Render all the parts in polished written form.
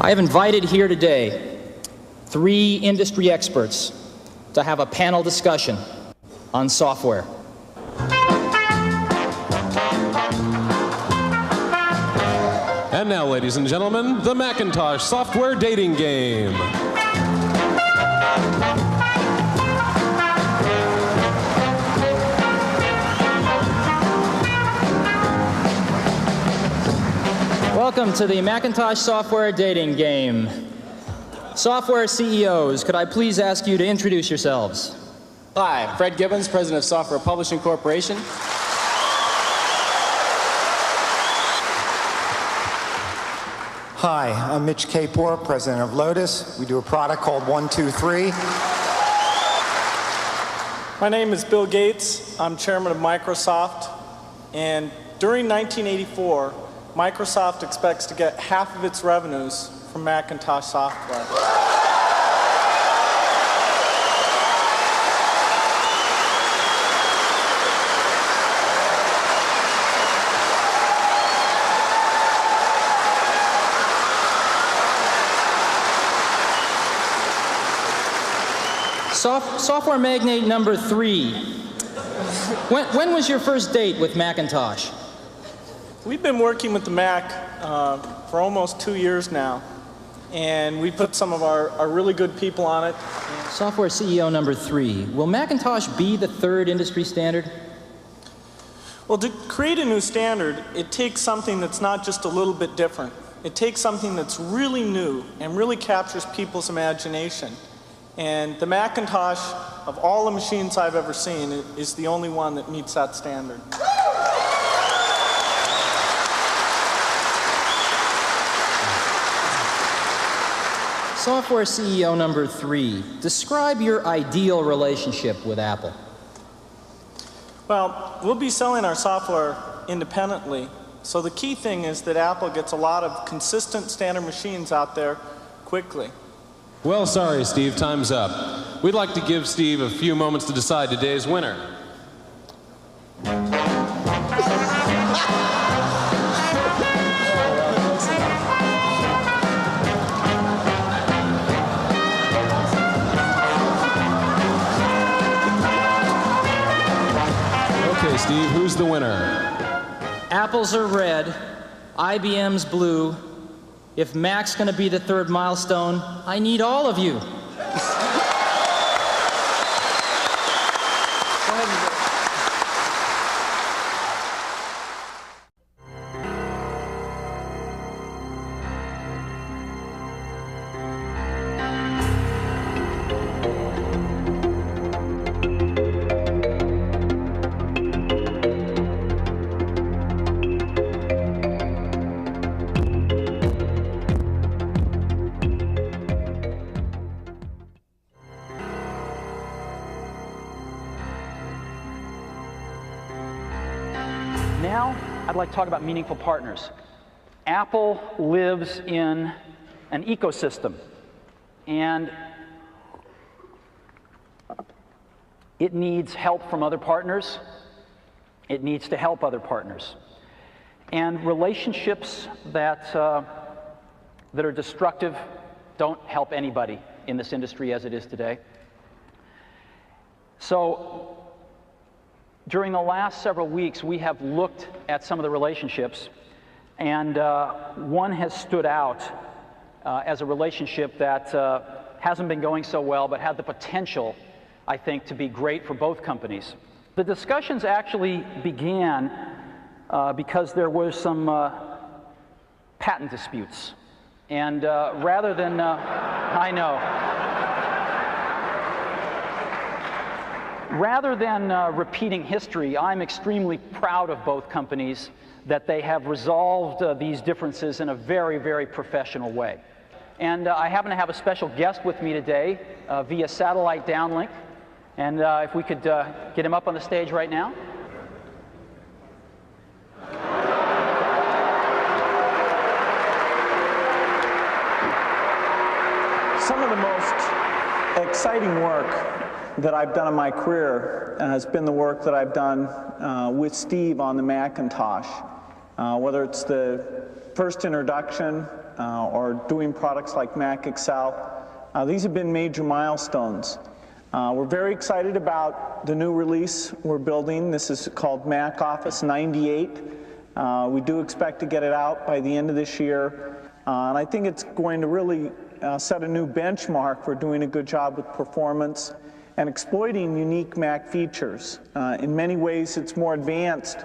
I have invited here today 3 industry experts to have a panel discussion on software. And now, ladies and gentlemen, the Macintosh software dating game. Welcome to the Macintosh software dating game. Software CEOs, could I please ask you to introduce yourselves? Hi, Fred Gibbons, President of Software Publishing Corporation. Hi, I'm Mitch Kapor, President of Lotus. We do a product called 123. My name is Bill Gates. I'm Chairman of Microsoft. And during 1984, Microsoft expects to get half of its revenues from Macintosh software. Software magnate number 3. When was your first date with Macintosh? We've been working with the Mac for almost 2 years now, and we put some of our really good people on it. Software CEO number 3. Will Macintosh be the 3rd industry standard? Well, to create a new standard, it takes something that's not just a little bit different. It takes something that's really new and really captures people's imagination. And the Macintosh, of all the machines I've ever seen, is the only one that meets that standard. Software CEO number 3. Describe your ideal relationship with Apple. Well, we'll be selling our software independently. So the key thing is that Apple gets a lot of consistent standard machines out there quickly. Well, sorry, Steve, time's up. We'd like to give Steve a few moments to decide today's winner. Okay, Steve, who's the winner? Apple's are red, IBM's blue. If Mac's going to be the 3rd milestone, I need all of you. Now, I'd like to talk about meaningful partners. Apple lives in an ecosystem, and it needs help from other partners. It needs to help other partners. And relationships that are destructive don't help anybody in this industry as it is today. So, during the last several weeks, we have looked at some of the relationships, and one has stood out as a relationship that hasn't been going so well, but had the potential, I think, to be great for both companies. The discussions actually began because there were some patent disputes, and rather than, I know. Rather than repeating history, I'm extremely proud of both companies that they have resolved these differences in a very, very professional way. And I happen to have a special guest with me today via satellite downlink. And if we could get him up on the stage right now. Some of the most exciting work that I've done in my career has been the work that I've done with Steve on the Macintosh. Whether it's the first introduction or doing products like Mac Excel. These have been major milestones. We're very excited about the new release we're building. This is called Mac Office 98. We do expect to get it out by the end of this year. And I think it's going to really set a new benchmark for doing a good job with performance and exploiting unique Mac features. In many ways, it's more advanced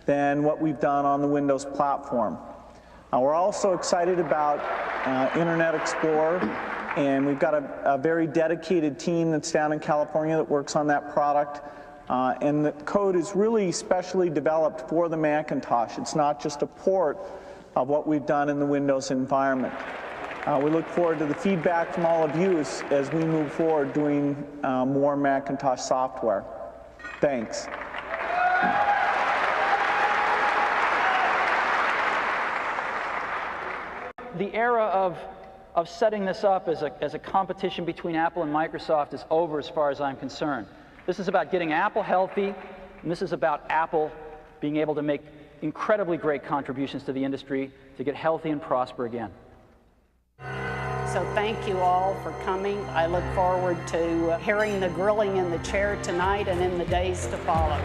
than what we've done on the Windows platform. We're also excited about Internet Explorer, and we've got a very dedicated team that's down in California that works on that product. And the code is really specially developed for the Macintosh. It's not just a port of what we've done in the Windows environment. We look forward to the feedback from all of you as we move forward doing more Macintosh software. Thanks. The era of setting this up as a competition between Apple and Microsoft is over as far as I'm concerned. This is about getting Apple healthy, and this is about Apple being able to make incredibly great contributions to the industry to get healthy and prosper again. So thank you all for coming. I look forward to hearing the grilling in the chair tonight and in the days to follow.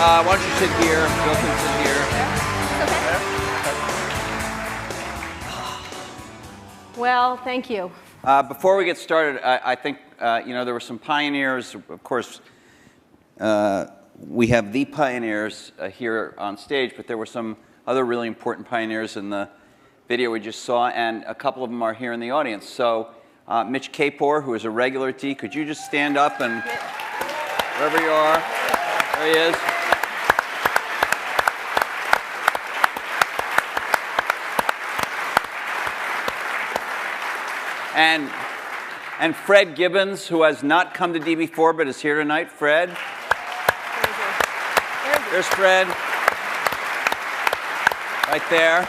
Why don't you sit here? Bill can sit here. Well, thank you. Before we get started, I think you know, there were some pioneers. Of course, we have the pioneers here on stage, but there were some other really important pioneers in the video we just saw, and a couple of them are here in the audience. So, Mitch Kapor, who is a regular at D, could you just stand up and wherever you are? There he is. And Fred Gibbons, who has not come to D before but is here tonight. Fred. There's Fred. Right there.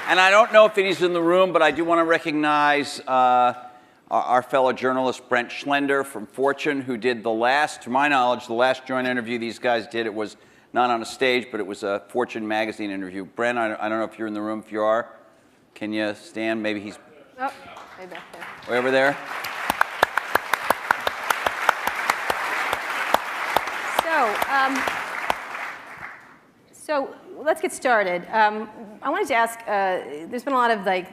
And I don't know if he's in the room, but I do want to recognize our fellow journalist Brent Schlender from Fortune, who did the last, to my knowledge, the last joint interview these guys did. It was not on a stage, but it was a Fortune magazine interview. Brent, I don't know if you're in the room. If you are, can you stand? Maybe he's Oh, way back there. way over there. So let's get started. I wanted to ask, there's been a lot of like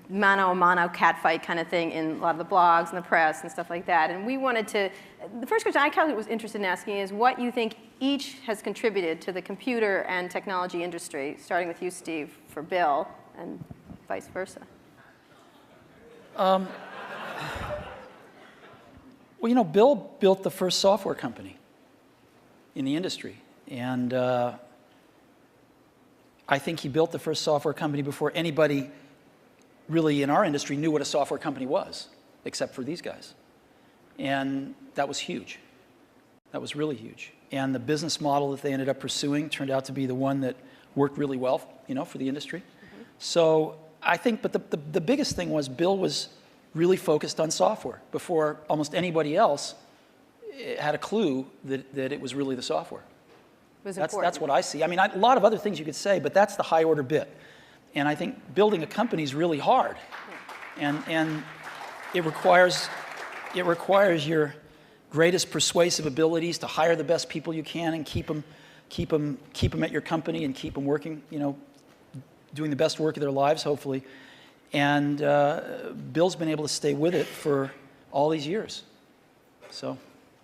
mano a mano catfight kind of thing in a lot of the blogs and the press and stuff like that. And we wanted to, the first question I was interested in asking is what you think each has contributed to the computer and technology industry, starting with you, Steve, for Bill, and vice versa. Well, you know, Bill built the first software company in the industry. And I think he built the first software company before anybody really in our industry knew what a software company was, except for these guys. And that was huge. That was really huge. And the business model that they ended up pursuing turned out to be the one that worked really well, you know, for the industry. Mm-hmm. So I think, but the biggest thing was Bill was really focused on software before almost anybody else had a clue that it was really the software. That's what I see. I mean, a lot of other things you could say, but that's the high order bit. And I think building a company is really hard. And it requires your greatest persuasive abilities to hire the best people you can and keep them at your company and keep them working, you know, doing the best work of their lives, hopefully. And Bill's been able to stay with it for all these years. So,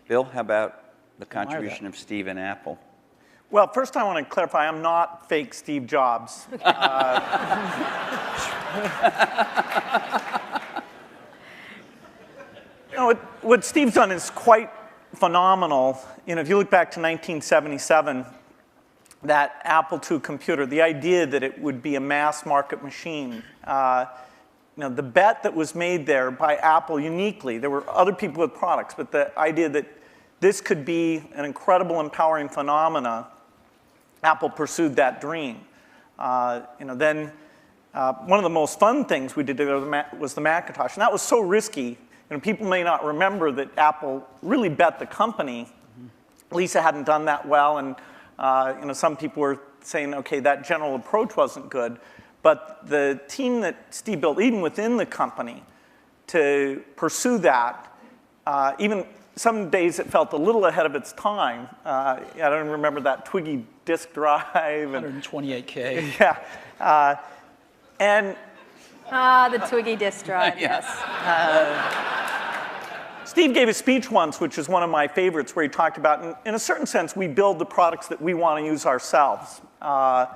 Bill, how about the contribution of Steve and Apple? Well, first I want to clarify, I'm not fake Steve Jobs. You know, what Steve's done is quite phenomenal. If you look back to 1977, that Apple II computer, the idea that it would be a mass market machine, the bet that was made there by Apple uniquely, there were other people with products, but the idea that this could be an incredible, empowering phenomena, Apple pursued that dream. Then one of the most fun things we did was the Macintosh, and that was so risky. People may not remember that Apple really bet the company. Lisa hadn't done that well, and some people were saying, okay, that general approach wasn't good. But the team that Steve built, even within the company, to pursue that, even some days it felt a little ahead of its time. I don't remember that Twiggy disk drive. 128K. Yeah. The Twiggy disk drive, yes. Steve gave a speech once, which is one of my favorites, where he talked about, in a certain sense, we build the products that we want to use ourselves. So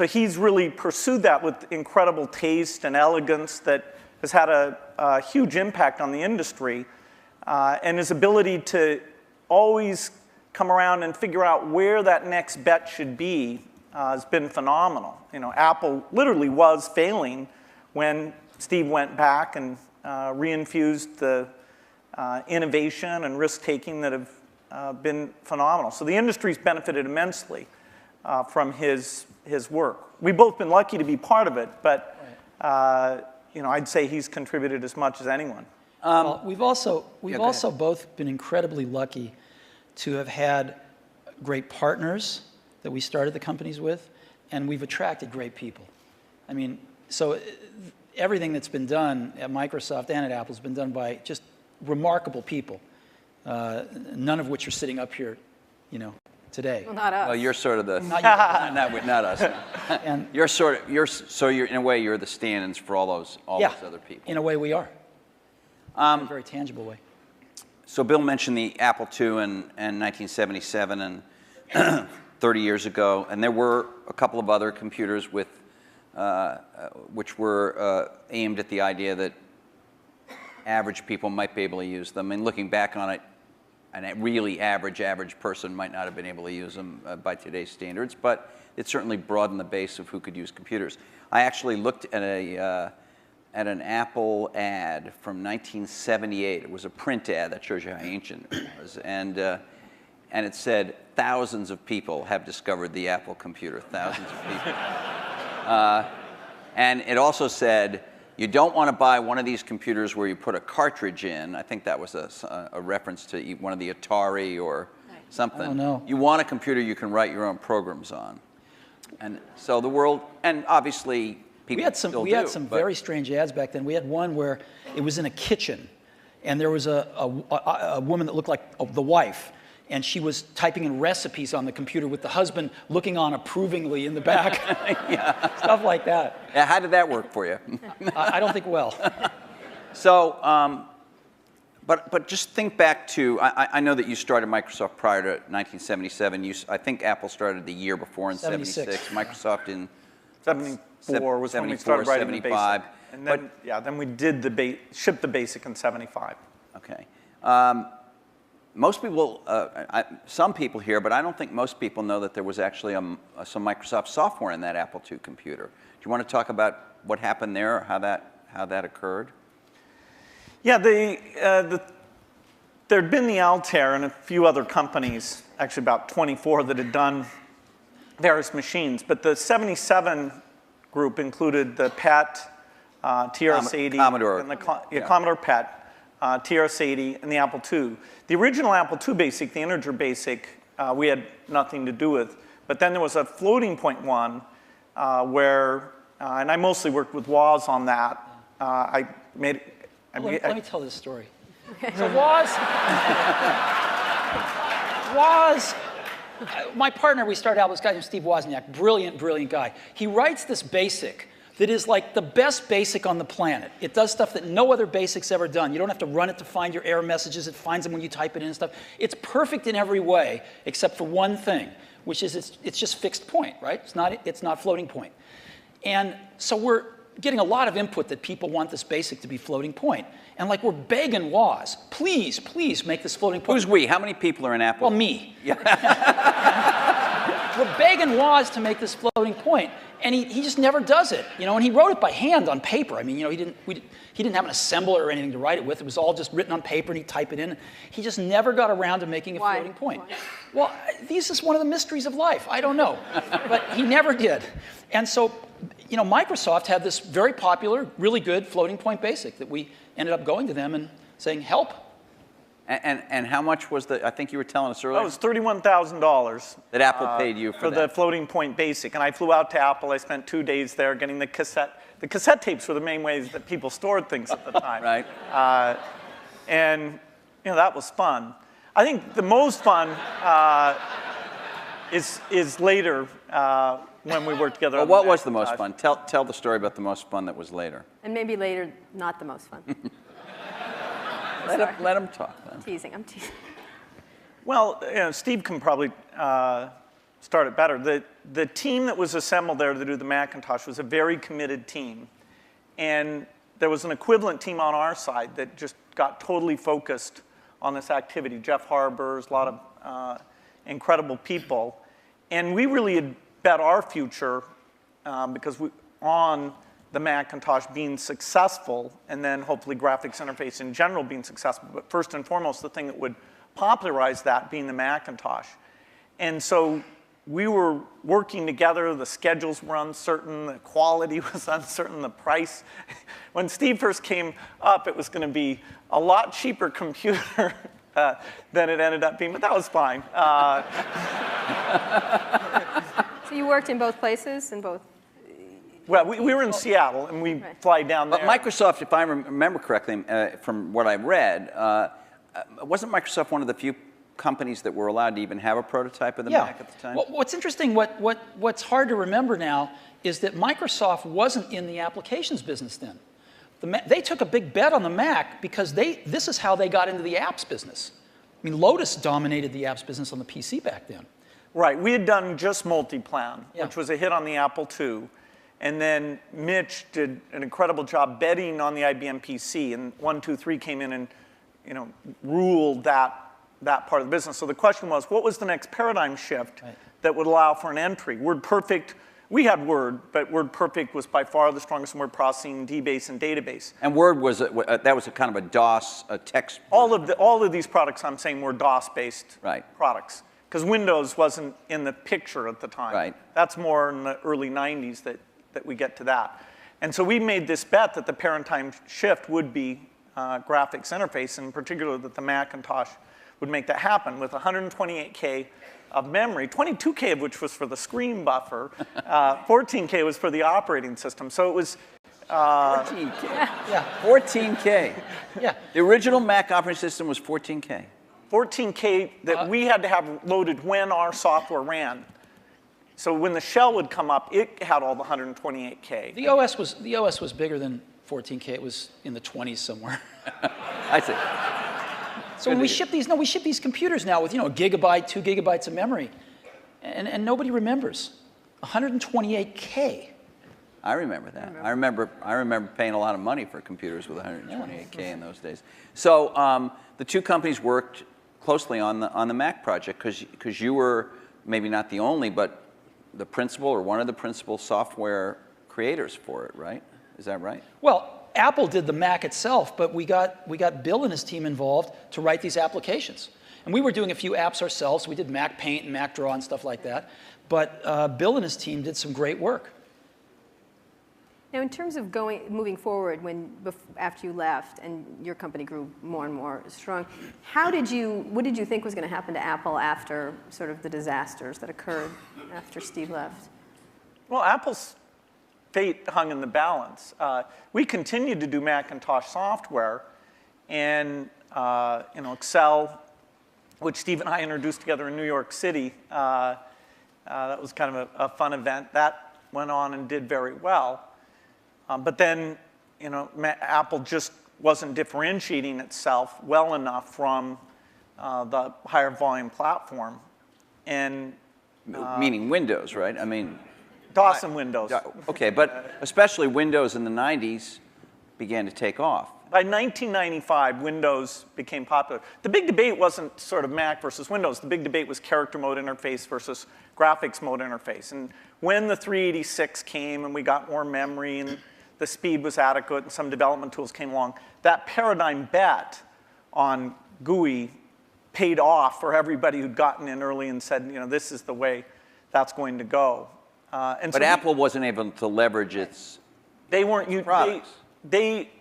he's really pursued that with incredible taste and elegance that has had a huge impact on the industry. And his ability to always come around and figure out where that next bet should be has been phenomenal. Apple literally was failing when Steve went back and reinfused the innovation and risk-taking that have been phenomenal. So the industry's benefited immensely from his work. We've both been lucky to be part of it, but I'd say he's contributed as much as anyone. Well, we've also both been incredibly lucky to have had great partners that we started the companies with, and we've attracted great people. I mean, so everything that's been done at Microsoft and at Apple has been done by just remarkable people, none of which are sitting up here, today. Well, not us. Well, you're sort of the Not not us. And you're in a way you're the stand-ins for all those other people. in a way we are. In a very tangible way. So Bill mentioned the Apple II in 1977 and 30 years ago, and there were a couple of other computers with which were aimed at the idea that average people might be able to use them. And looking back on it, a really average person might not have been able to use them by today's standards, but it certainly broadened the base of who could use computers. I actually looked at an Apple ad from 1978. It was a print ad that shows you how ancient it was, and it said thousands of people have discovered the Apple computer. Thousands of people. And it also said, you don't want to buy one of these computers where you put a cartridge in. I think that was a reference to one of the Atari or something. I don't know. You want a computer you can write your own programs on. And so the world, and obviously people we had some very strange ads back then. We had one where it was in a kitchen, and there was a woman that looked like the wife, and she was typing in recipes on the computer with the husband looking on approvingly in the back. Yeah. Stuff like that. Yeah, how did that work for you? I don't think well. So, but just think back to, I know that you started Microsoft prior to 1977. I think Apple started the year before in 76. Microsoft in 74 was when we started writing the BASIC. And then, then we did shipped the BASIC in 75. Okay. Most people, some people here, but I don't think most people know that there was actually some Microsoft software in that Apple II computer. Do you want to talk about what happened there, or how that occurred? Yeah, there'd been the Altair and a few other companies, actually about 24, that had done various machines. But the 77 group included the PET, TRS-80, Commodore. and Commodore PET. TRS-80, and the Apple II. The original Apple II BASIC, the integer BASIC, we had nothing to do with. But then there was a floating point one where, and I mostly worked with Woz on that. Let me tell this story. So Woz, my partner, we started out with this guy named Steve Wozniak, brilliant, brilliant guy. He writes this BASIC that is like the best BASIC on the planet. It does stuff that no other BASIC's ever done. You don't have to run it to find your error messages. It finds them when you type it in and stuff. It's perfect in every way, except for one thing, which is it's just fixed point, right? It's not floating point. And so we're getting a lot of input that people want this BASIC to be floating point. And like we're begging Woz, please, please make this floating point. Who's we? How many people are in Apple? Well, me. Yeah. We're begging Woz to make this floating point, and he just never does it. You know, and he wrote it by hand on paper. I mean, you know, he didn't have an assembler or anything to write it with. It was all just written on paper, and he'd type it in. He just never got around to making a floating point. Why? Well, this is one of the mysteries of life. I don't know, but he never did. And so, you know, Microsoft had this very popular, really good floating point BASIC that we ended up going to them and saying, help. And how much was the, I think you were telling us earlier? That was $31,000. That Apple paid you for that. the floating point BASIC. And I flew out to Apple. I spent 2 days there getting the cassette. The cassette tapes were the main ways that people stored things at the time. Right. And, you know, that was fun. I think the most fun is later when we worked together. Well, what was the most fun? Tell the story about the most fun that was later. And maybe later, not the most fun. Let him talk. I'm teasing. Well, you know, Steve can probably start it better. The team that was assembled there to do the Macintosh was a very committed team. And there was an equivalent team on our side that just got totally focused on this activity. Jeff Harber's, a lot of incredible people. And we really had bet our future because on the Macintosh being successful, and then hopefully graphics interface in general being successful, but first and foremost, the thing that would popularize that being the Macintosh. And so we were working together, the schedules were uncertain, the quality was uncertain, the price. When Steve first came up, it was going to be a lot cheaper computer than it ended up being, but that was fine. So you worked in both places, in both? Well, we were in Seattle, and we fly down there. But Microsoft, if I remember correctly, from what I read, wasn't Microsoft one of the few companies that were allowed to even have a prototype of the Mac at the time? Well, what's interesting, what's hard to remember now, is that Microsoft wasn't in the applications business then. They took a big bet on the Mac because this is how they got into the apps business. I mean, Lotus dominated the apps business on the PC back then. Right. We had done just Multiplan, which was a hit on the Apple II. And then Mitch did an incredible job betting on the IBM PC, and 123 came in and, you know, ruled that part of the business. So the question was, what was the next paradigm shift that would allow for an entry? WordPerfect, we had Word, but WordPerfect was by far the strongest in word processing, DBase, and database. And Word was that was a kind of a DOS, a text. All of these products I'm saying were DOS-based products, because Windows wasn't in the picture at the time. Right. That's more in the early 90s that we get to that. And so we made this bet that the paradigm shift would be graphics interface, and in particular that the Macintosh would make that happen with 128K of memory, 22K of which was for the screen buffer, 14K was for the operating system. So it was 14K. Yeah. 14K. Yeah. The original Mac operating system was 14K. 14K that we had to have loaded when our software ran. So when the shell would come up, it had all the 128K. The OS was bigger than 14K. It was in the 20s somewhere. I see. So when we ship these computers now with, you know, a gigabyte, 2 gigabytes of memory, and nobody remembers. 128K. I remember that. I remember paying a lot of money for computers with 128K in those days. So the two companies worked closely on the Mac project because you were maybe not the only, but the principal or one of the principal software creators for it, right? Is that right? Well, Apple did the Mac itself, but we got Bill and his team involved to write these applications. And we were doing a few apps ourselves. We did Mac Paint and Mac Draw and stuff like that. But Bill and his team did some great work. Now, in terms of moving forward, after you left and your company grew more and more strong, what did you think was going to happen to Apple after sort of the disasters that occurred after Steve left? Well, Apple's fate hung in the balance. We continued to do Macintosh software, and you know, Excel, which Steve and I introduced together in New York City. That was kind of a fun event. That went on and did very well. But then, you know, Apple just wasn't differentiating itself well enough from the higher volume platform. And meaning Windows, right? I mean, DOS and Windows. Okay, but especially Windows in the 90s began to take off. By 1995, Windows became popular. The big debate wasn't sort of Mac versus Windows. The big debate was character mode interface versus graphics mode interface. And when the 386 came and we got more memory and the speed was adequate and some development tools came along, that paradigm bet on GUI paid off for everybody who'd gotten in early and said, you know, this is the way that's going to go. But Apple wasn't able to leverage its products.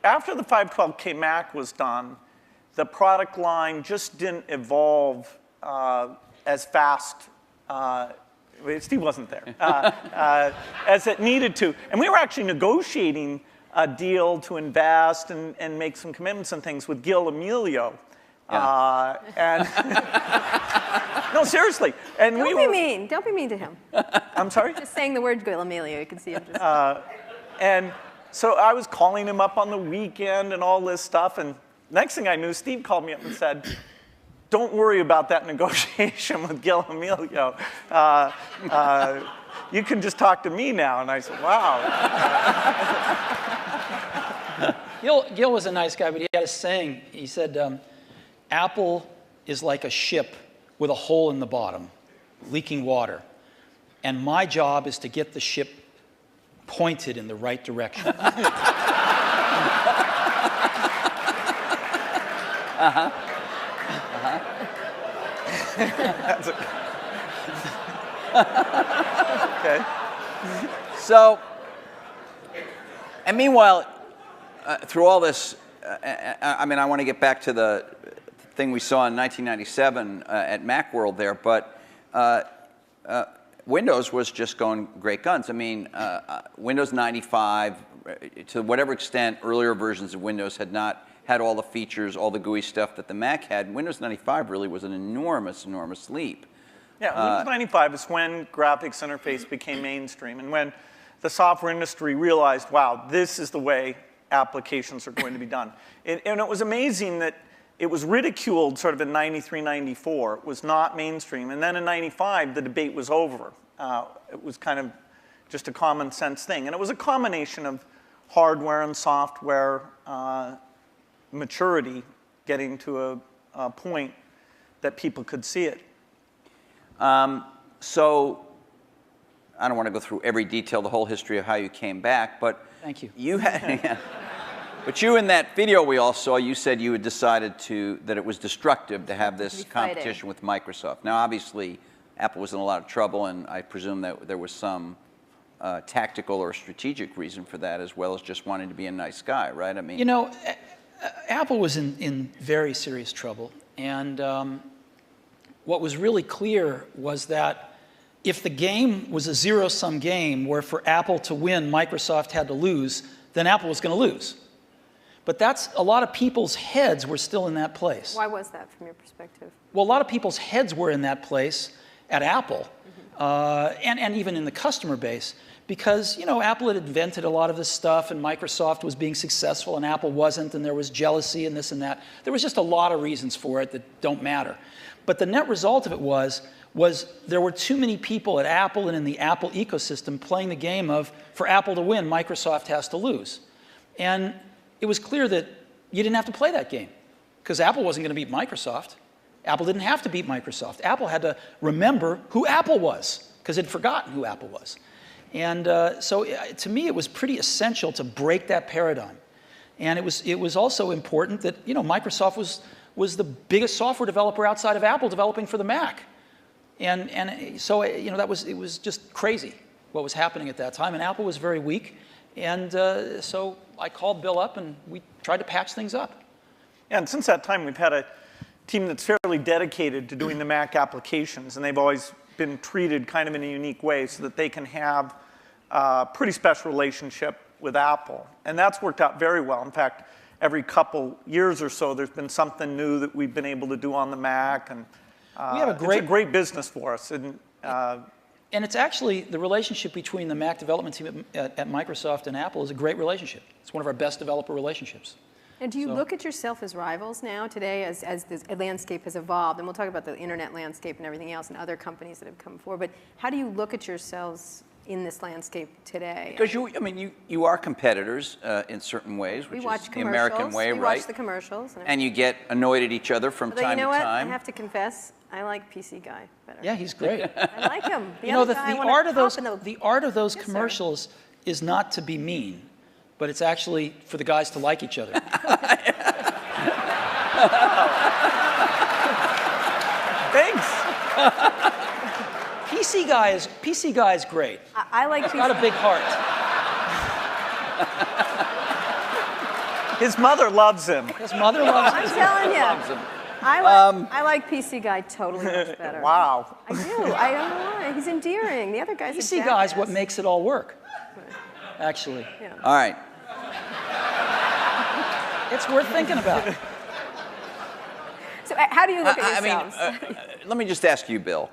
After the 512K Mac was done, the product line just didn't evolve as fast. Steve wasn't there, as it needed to. And we were actually negotiating a deal to invest and make some commitments and things with Gil Amelio. Yeah. No, seriously. And Don't be mean. Don't be mean to him. I'm sorry? Just saying the word Gil Amelio, you can see him just. And so I was calling him up on the weekend and all this stuff. And next thing I knew, Steve called me up and said, don't worry about that negotiation with Gil Amelio. You can just talk to me now. And I said, wow. Gil was a nice guy, but he had a saying. He said, Apple is like a ship with a hole in the bottom, leaking water. And my job is to get the ship pointed in the right direction. Okay. So, and meanwhile, through all this, I mean, I want to get back to the thing we saw in 1997 at Macworld there, but Windows was just going great guns. I mean, Windows 95, to whatever extent earlier versions of Windows had not had all the features, all the GUI stuff that the Mac had, Windows 95 really was an enormous, enormous leap. Yeah, Windows 95 is when graphics interface became mainstream and when the software industry realized, wow, this is the way applications are going to be done. And it was amazing that it was ridiculed sort of in 93, 94. It was not mainstream. And then in 95, the debate was over. It was kind of just a common sense thing. And it was a combination of hardware and software maturity getting to a point that people could see it. So I don't want to go through every detail, the whole history of how you came back, but Thank you. You had, but you in that video we all saw, you said you had decided that it was destructive to have this competition with Microsoft. Now, obviously, Apple was in a lot of trouble, and I presume that there was some tactical or strategic reason for that, as well as just wanting to be a nice guy, right? I mean, you know, Apple was in very serious trouble, and what was really clear was that if the game was a zero-sum game where for Apple to win, Microsoft had to lose, then Apple was going to lose. But that's a lot of people's heads were still in that place. Why was that from your perspective? Well, a lot of people's heads were in that place at Apple, and even in the customer base, because, you know, Apple had invented a lot of this stuff, and Microsoft was being successful, and Apple wasn't, and there was jealousy and this and that. There was just a lot of reasons for it that don't matter. But the net result of it was there were too many people at Apple and in the Apple ecosystem playing the game of, for Apple to win, Microsoft has to lose. And it was clear that you didn't have to play that game, because Apple wasn't going to beat Microsoft. Apple didn't have to beat Microsoft. Apple had to remember who Apple was, because it had forgotten who Apple was. And so to me, it was pretty essential to break that paradigm. And it was also important that, you know, Microsoft was the biggest software developer outside of Apple developing for the Mac. And so, you know, it was just crazy what was happening at that time. And Apple was very weak. And so I called Bill up, and we tried to patch things up. Yeah, and since that time, we've had a team that's fairly dedicated to doing the Mac applications. And they've always been treated kind of in a unique way so that they can have a pretty special relationship with Apple. And that's worked out very well. In fact, every couple years or so, there's been something new that we've been able to do on the Mac. And we have it's a great business for us. And it's actually, the relationship between the Mac development team at Microsoft and Apple is a great relationship. It's one of our best developer relationships. And do you look at yourself as rivals now today as the landscape has evolved? And we'll talk about the internet landscape and everything else and other companies that have come forward. But how do you look at yourselves in this landscape today. Because you are competitors in certain ways, which is the American way, we right? watch the commercials. And you get annoyed at each other from Although, time you know to what? time. I have to confess, I like PC Guy better. Yeah, he's great. I like him. You know, other the guy, I wanna art of pop those in the art of those Yes, sir. commercials is not to be mean, but it's actually for the guys to like each other. Thanks. PC Guy is great. I like He's got a big heart. His mother loves him. His mother loves I'm him. telling you. Loves him. I like PC Guy totally much better. Wow. I do. I don't know why. He's endearing. The other guy's a PC Guy's what jackass. makes it all work, actually. Yeah. All right. It's worth thinking about. So how do you look at I mean, yourselves? let me just ask you, Bill.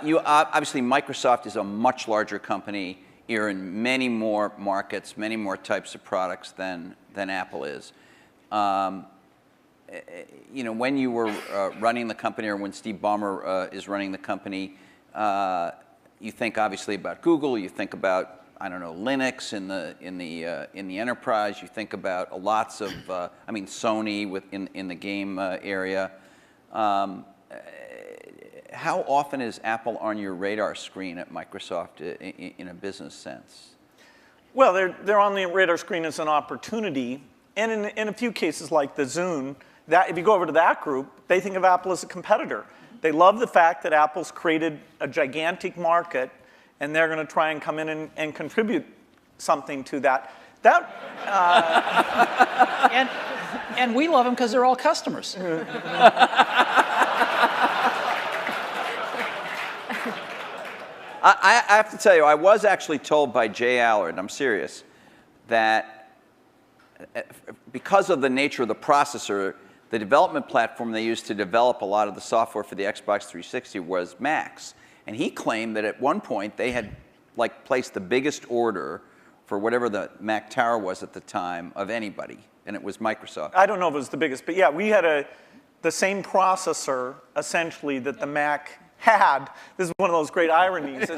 You obviously, Microsoft is a much larger company. You're in many more markets, many more types of products than Apple is. When you were running the company, or when Steve Ballmer is running the company, you think obviously about Google. You think about, I don't know, Linux in the enterprise. You think about lots of, Sony in the game area. How often is Apple on your radar screen at Microsoft in a business sense? Well, they're on the radar screen as an opportunity, and in a few cases like the Zune, that if you go over to that group, they think of Apple as a competitor. They love the fact that Apple's created a gigantic market, and they're going to try and come in and contribute something to that. And we love them because they're all customers. I have to tell you, I was actually told by Jay Allard, I'm serious, that because of the nature of the processor, the development platform they used to develop a lot of the software for the Xbox 360 was Macs. And he claimed that at one point they had placed the biggest order for whatever the Mac Tower was at the time of anybody, and it was Microsoft. I don't know if it was the biggest, but yeah, we had the same processor, essentially, that the Mac had. This is one of those great ironies.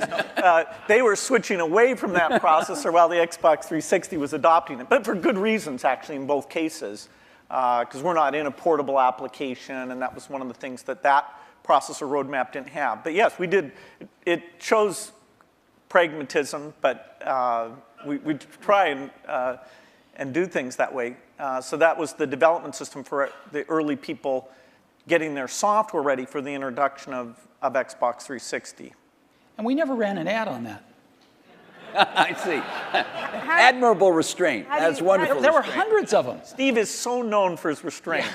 They were switching away from that processor while the Xbox 360 was adopting it, but for good reasons, actually, in both cases, because we're not in a portable application, and that was one of the things that processor roadmap didn't have. But yes, we did. It shows pragmatism, but we try and do things that way. So that was the development system for the early people getting their software ready for the introduction of Xbox 360. And we never ran an ad on that. I see. Admirable restraint. That's wonderful. There were hundreds of them. Steve is so known for his restraint.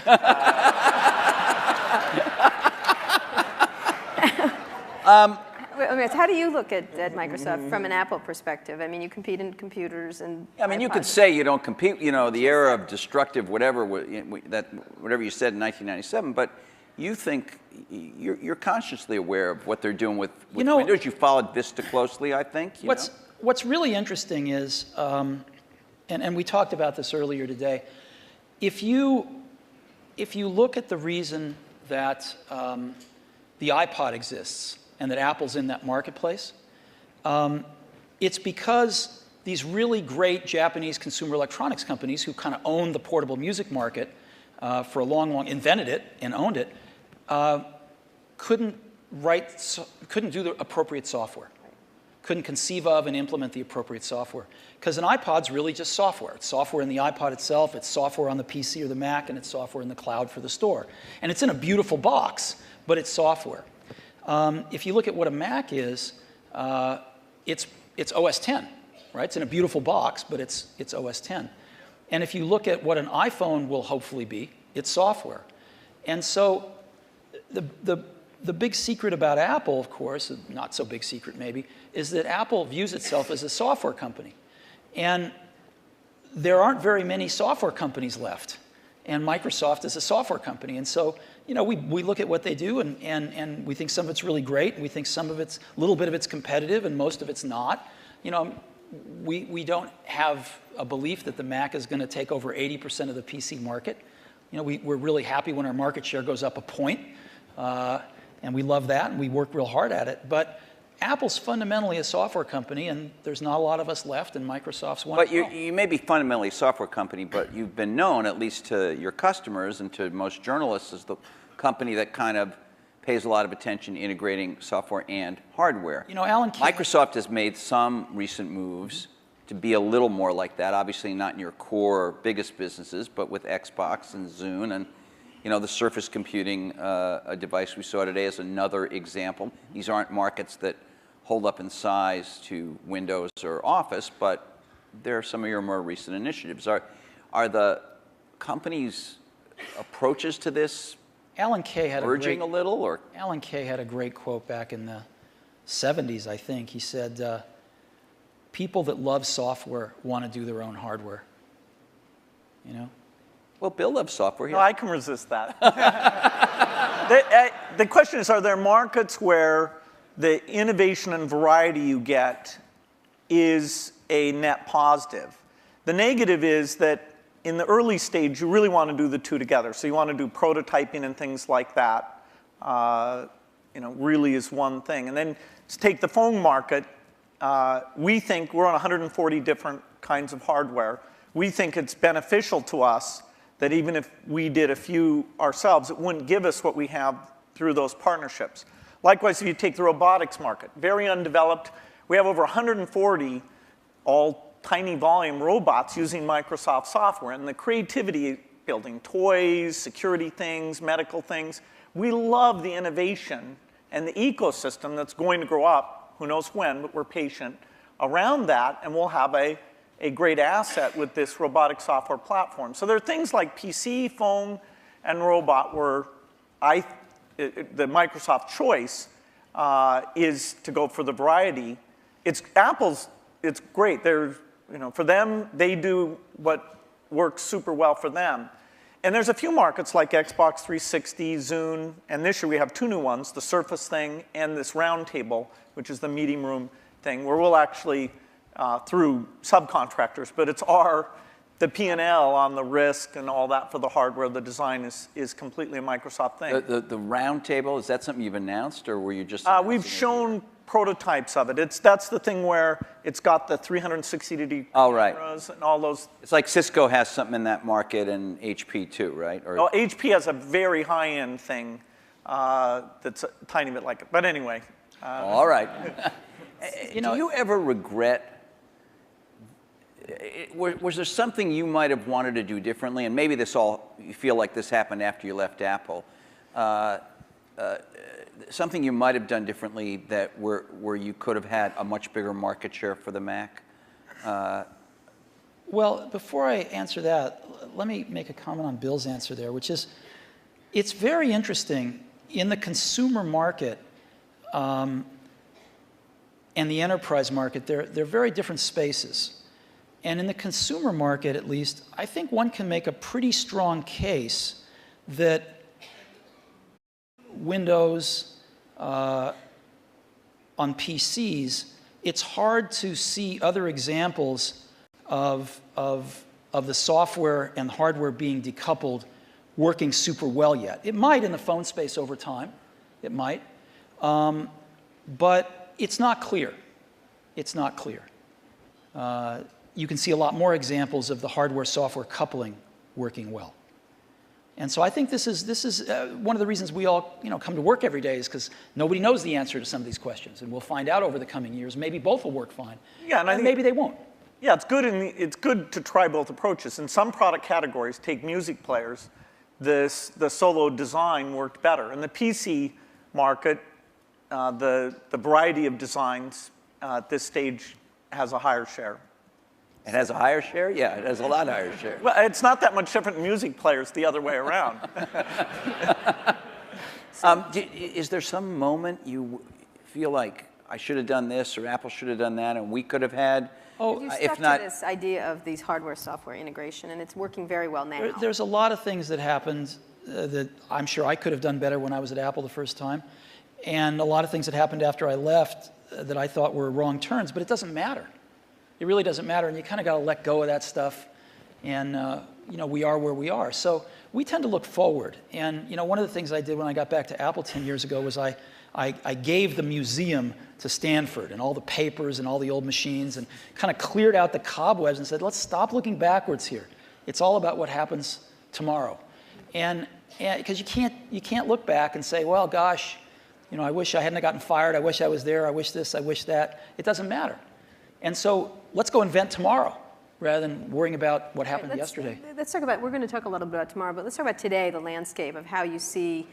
How do you look at Microsoft from an Apple perspective? I mean, you compete in computers and You could say you don't compete, the era of destructive whatever, whatever you said in 1997, but you think you're consciously aware of what they're doing with Windows. You followed Vista closely, I think. What's really interesting is, and we talked about this earlier today, if you look at the reason that the iPod exists and that Apple's in that marketplace, it's because these really great Japanese consumer electronics companies who kind of owned the portable music market for a long, invented it and owned it, couldn't do the appropriate software, couldn't conceive of and implement the appropriate software. Because an iPod's really just software. It's software in the iPod itself, it's software on the PC or the Mac, and it's software in the cloud for the store. And it's in a beautiful box, but it's software. If you look at what a Mac is, it's OS 10, right? It's in a beautiful box, but it's OS 10. And if you look at what an iPhone will hopefully be, it's software. And so the big secret about Apple, of course, not so big secret maybe, is that Apple views itself as a software company. And there aren't very many software companies left. And Microsoft is a software company. And so, we look at what they do and we think some of it's really great. And we think some of it's, a little bit of it's competitive and most of it's not. We don't have a belief that the Mac is going to take over 80% of the PC market. We're really happy when our market share goes up a point. And we love that and we work real hard at it. But Apple's fundamentally a software company, and there's not a lot of us left, and Microsoft's one. But you may be fundamentally a software company, but you've been known, at least to your customers and to most journalists, as the company that kind of pays a lot of attention integrating software and hardware. You know, Alan Kay, Microsoft has made some recent moves to be a little more like that. Obviously not in your core biggest businesses, but with Xbox and Zune and the Surface computing a device we saw today is another example. These aren't markets that hold up in size to Windows or Office, but they're some of your more recent initiatives. Are the company's approaches to this Alan Kay had urging a little, or? Alan Kay had a great quote back in the 70s, I think. He said, people that love software want to do their own hardware. You know? Well, Bill loves software. No, I can resist that. The question is, are there markets where the innovation and variety you get is a net positive? The negative is that in the early stage, you really want to do the two together. So you want to do prototyping and things like that, really is one thing. And then let's take the phone market. We think we're on 140 different kinds of hardware. We think it's beneficial to us that even if we did a few ourselves, it wouldn't give us what we have through those partnerships. Likewise, if you take the robotics market, very undeveloped. We have over 140 all tiny volume robots using Microsoft software, and the creativity, building toys, security things, medical things. We love the innovation and the ecosystem that's going to grow up, who knows when, but we're patient around that, and we'll have a great asset with this robotic software platform. So there are things like PC, phone, and robot where the Microsoft choice is to go for the variety. It's great. For them, they do what works super well for them. And there's a few markets like Xbox 360, Zune, and this year we have two new ones, the Surface thing and this round table, which is the meeting room thing, where we'll actually, through subcontractors, but it's the P&L on the risk and all that for the hardware. The design is completely a Microsoft thing. The round table, is that something you've announced, or were you just we've shown prototypes of it. That's the thing where it's got the 360-degree cameras and all those. It's like Cisco has something in that market, and HP too, right? Or HP has a very high-end thing that's a tiny bit like it. But anyway. All right. Do you ever regret? Was there something you might have wanted to do differently? And maybe you feel like this happened after you left Apple. Something you might have done differently that where you could have had a much bigger market share for the Mac? Well, before I answer that, let me make a comment on Bill's answer there, which is, it's very interesting in the consumer market and the enterprise market. They're very different spaces. And in the consumer market, at least, I think one can make a pretty strong case that Windows on PCs, it's hard to see other examples of the software and hardware being decoupled working super well yet. It might in the phone space over time. It might. But it's not clear. It's not clear. You can see a lot more examples of the hardware-software coupling working well. And so I think this is one of the reasons we all come to work every day, is because nobody knows the answer to some of these questions, and we'll find out over the coming years. Maybe both will work fine, and I think, maybe they won't. Yeah, it's good to try both approaches. In some product categories, take music players, the solo design worked better. In the PC market, the variety of designs at this stage has a higher share. It has a higher share? Yeah, it has a lot higher share. Well, it's not that much different in music players the other way around. Is there some moment you feel like I should have done this, or Apple should have done that, and we could have had? You stuck to this idea of these hardware-software integration, and it's working very well now. There's a lot of things that happened that I'm sure I could have done better when I was at Apple the first time, and a lot of things that happened after I left that I thought were wrong turns, but it doesn't matter. It really doesn't matter, and you kind of got to let go of that stuff, and we are where we are. So we tend to look forward, and one of the things I did when I got back to Apple 10 years ago was I I gave the museum to Stanford and all the papers and all the old machines and kind of cleared out the cobwebs and said, let's stop looking backwards here. It's all about what happens tomorrow. And because you can't look back and say, well, gosh, you know, I wish I hadn't gotten fired. I wish I was there. I wish this. I wish that. It doesn't matter. And so let's go invent tomorrow rather than worrying about what happened yesterday. Let's talk about, we're going to talk a little bit about tomorrow, but let's talk about today, the landscape of how you see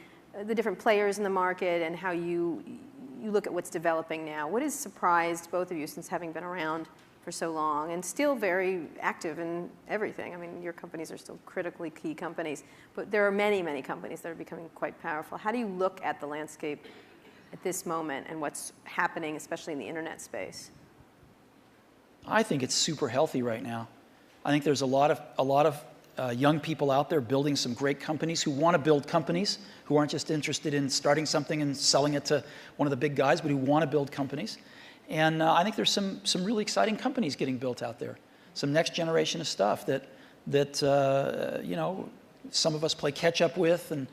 the different players in the market and how you look at what's developing now. What has surprised both of you since having been around for so long and still very active in everything? I mean, your companies are still critically key companies, but there are many, many companies that are becoming quite powerful. How do you look at the landscape at this moment and what's happening, especially in the internet space? I think it's super healthy right now. I think there's a lot of young people out there building some great companies who want to build companies, who aren't just interested in starting something and selling it to one of the big guys, but who want to build companies. And I think there's some really exciting companies getting built out there. Some next generation of stuff that you know, some of us play catch up with, and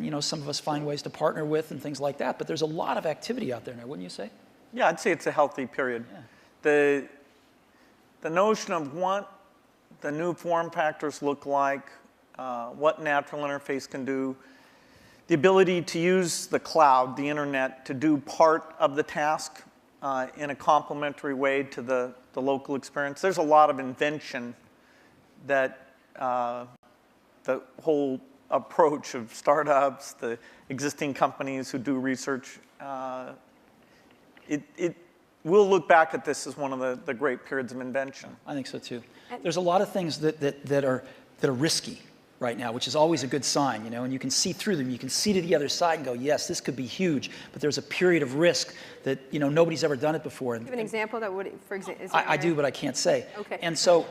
you know, some of us find ways to partner with and things like that. But there's a lot of activity out there now, wouldn't you say? Yeah, I'd say it's a healthy period. Yeah. The notion of what the new form factors look like, what natural interface can do, the ability to use the cloud, the internet, to do part of the task in a complementary way to the local experience. There's a lot of invention that the whole approach of startups, the existing companies who do research, we'll look back at this as one of the great periods of invention. I think so too. There's a lot of things that are risky right now, which is always a good sign, you know, and you can see through them. You can see to the other side and go, yes, this could be huge, but there's a period of risk that, you know, nobody's ever done it before. Do you have an example that would, for example? I do, but I can't say. Okay. And so,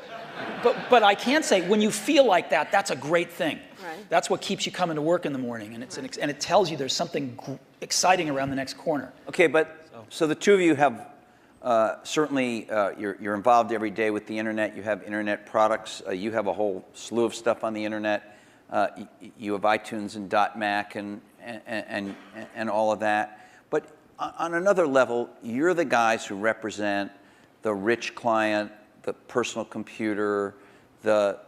but I can say, when you feel like that, that's a great thing. Right. That's what keeps you coming to work in the morning, and and it tells you there's something exciting around the next corner. Okay, but so the two of you have certainly, you're involved every day with the internet. You have internet products. You have a whole slew of stuff on the internet. You have iTunes and .Mac and all of that. But on another level, you're the guys who represent the rich client, the personal computer, the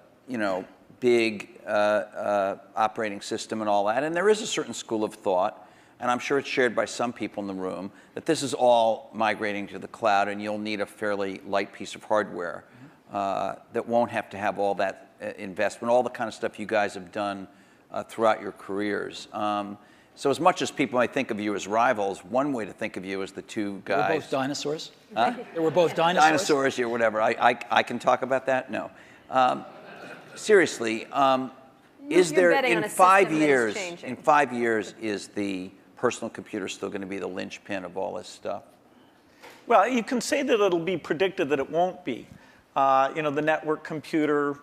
big operating system and all that. And there is a certain school of thought, and I'm sure it's shared by some people in the room, that this is all migrating to the cloud and you'll need a fairly light piece of hardware that won't have to have all that investment, all the kind of stuff you guys have done throughout your careers. So as much as people might think of you as rivals, one way to think of you as the two guys. We're both dinosaurs. Huh? We're both dinosaurs. Dinosaurs or whatever. I can talk about that? No. Seriously, is there in 5 years? In 5 years, is the personal computer still going to be the linchpin of all this stuff? Well, you can say that it'll be predicted that it won't be. The network computer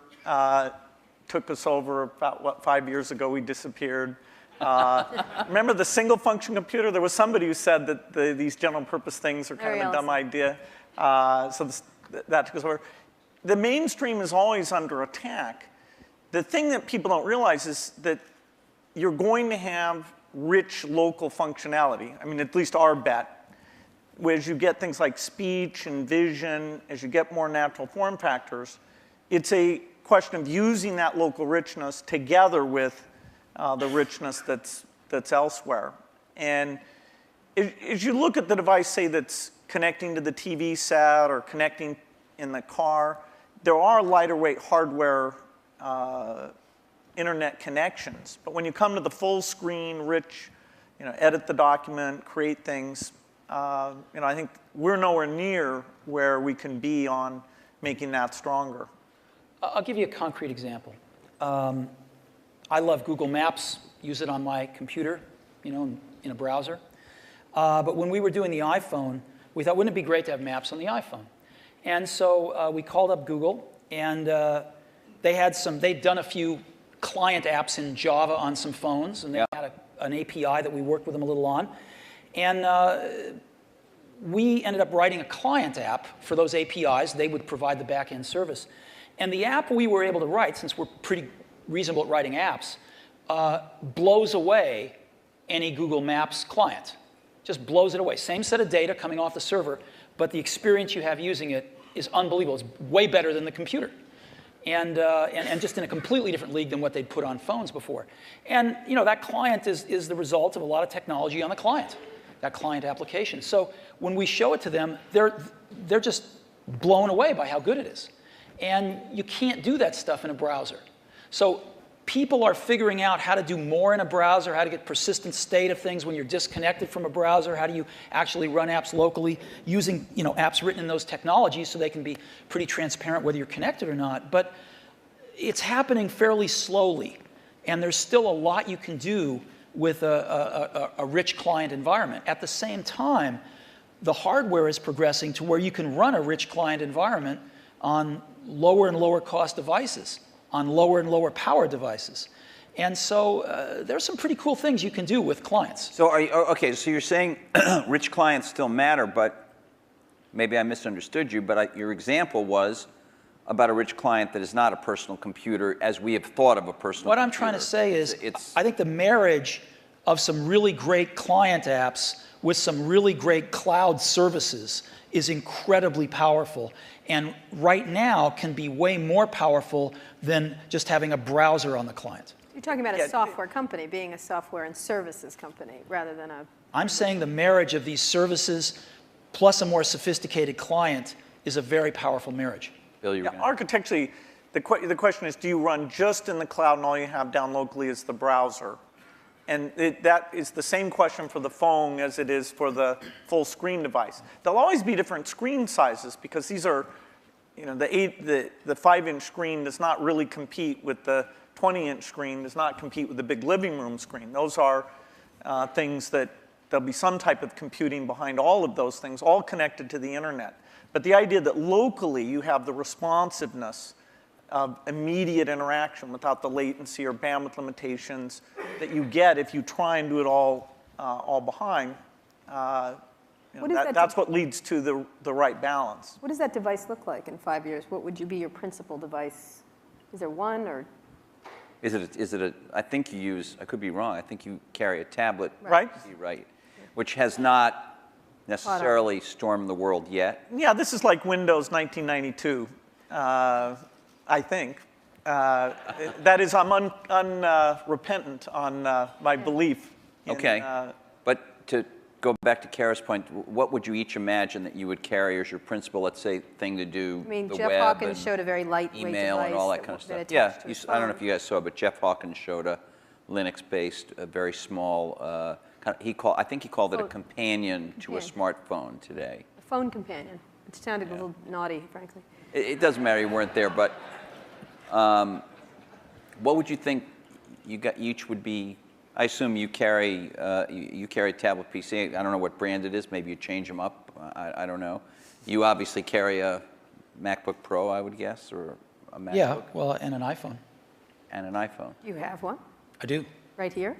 took us over about, 5 years ago, we disappeared. Remember the single function computer? There was somebody who said that these general purpose things are kind of a dumb idea. That took us over. The mainstream is always under attack. The thing that people don't realize is that you're going to have rich local functionality. I mean, at least our bet. As you get things like speech and vision, as you get more natural form factors, it's a question of using that local richness together with the richness that's elsewhere. And as you look at the device, say, that's connecting to the TV set or connecting in the car, there are lighter weight hardware internet connections. But when you come to the full screen, rich, edit the document, create things, I think we're nowhere near where we can be on making that stronger. I'll give you a concrete example. I love Google Maps, use it on my computer, in a browser. But when we were doing the iPhone, we thought, wouldn't it be great to have maps on the iPhone? And so we called up Google, and they'd done a few client apps in Java on some phones, and they had an API that we worked with them a little on. And we ended up writing a client app for those APIs. They would provide the back-end service. And the app we were able to write, since we're pretty reasonable at writing apps, blows away any Google Maps client. Just blows it away. Same set of data coming off the server, but the experience you have using it is unbelievable. It's way better than the computer. And just in a completely different league than what they'd put on phones before. And that client is the result of a lot of technology on the client, that client application. So when we show it to them, they're just blown away by how good it is. And you can't do that stuff in a browser. So people are figuring out how to do more in a browser, how to get persistent state of things when you're disconnected from a browser, how do you actually run apps locally using apps written in those technologies so they can be pretty transparent whether you're connected or not. But it's happening fairly slowly, and there's still a lot you can do with a rich client environment. At the same time, the hardware is progressing to where you can run a rich client environment on lower and lower cost devices, on lower and lower power devices. And so there's some pretty cool things you can do with clients. So okay, so you're saying rich clients still matter, but maybe I misunderstood you, but your example was about a rich client that is not a personal computer as we have thought of a personal computer. What I'm trying to say is I think the marriage of some really great client apps with some really great cloud services is incredibly powerful, and right now can be way more powerful than just having a browser on the client. You're talking about a software company being a software and services company rather than a... I'm saying the marriage of these services plus a more sophisticated client is a very powerful marriage. Bill, you architecturally, the question is, do you run just in the cloud and all you have down locally is the browser? And that is the same question for the phone as it is for the full screen device. There'll always be different screen sizes because these are, the 5-inch screen does not really compete with the 20-inch screen, does not compete with the big living room screen. Those are things that there'll be some type of computing behind all of those things, all connected to the internet. But the idea that locally you have the responsiveness of immediate interaction without the latency or bandwidth limitations that you get if you try and do it all behind. That's what leads to the right balance. What does that device look like in 5 years? What would be your principal device? Is there one or? Is it I think you use, I could be wrong, I think you carry a tablet. Right. Right. Which has not necessarily stormed the world yet. Yeah, this is like Windows 1992. I think. That is, I'm unrepentant on my belief. Okay, but to go back to Kara's point, what would you each imagine that you would carry as your principal, let's say, thing to do I mean, the Jeff web Hawkins showed a very lightweight email device and all that kind of stuff. Yeah, I don't know if you guys saw, but Jeff Hawkins showed a Linux-based, a very small, I think he called it a companion to a smartphone today. A phone companion. It sounded a little naughty, frankly. It doesn't matter, you weren't there, but what would you think each would be? I assume you carry a tablet PC. I don't know what brand it is. Maybe you change them up. I don't know. You obviously carry a MacBook Pro, I would guess, or a MacBook. Yeah, well, and an iPhone. And an iPhone. You have one? I do. Right here?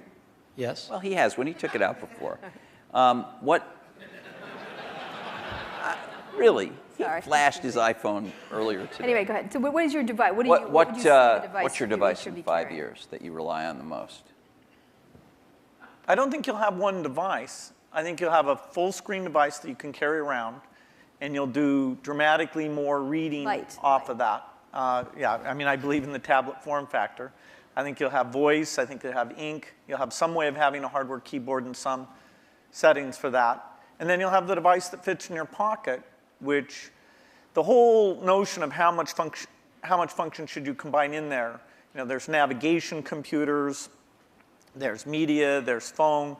Yes. Well, he has one. He took it out before. Really? Sorry. He flashed his iPhone earlier today. Anyway, go ahead. So what is your device? What would you say the device what's your you device should in be 5 carrying? years that you rely on the most? I don't think you'll have one device. I think you'll have a full screen device that you can carry around, and you'll do dramatically more reading off of that. Yeah, I mean, I believe in the tablet form factor. I think you'll have voice. I think you'll have ink. You'll have some way of having a hardware keyboard and some settings for that. And then you'll have the device that fits in your pocket, which the whole notion of how much function should you combine in there. There's navigation computers, there's media, there's phone.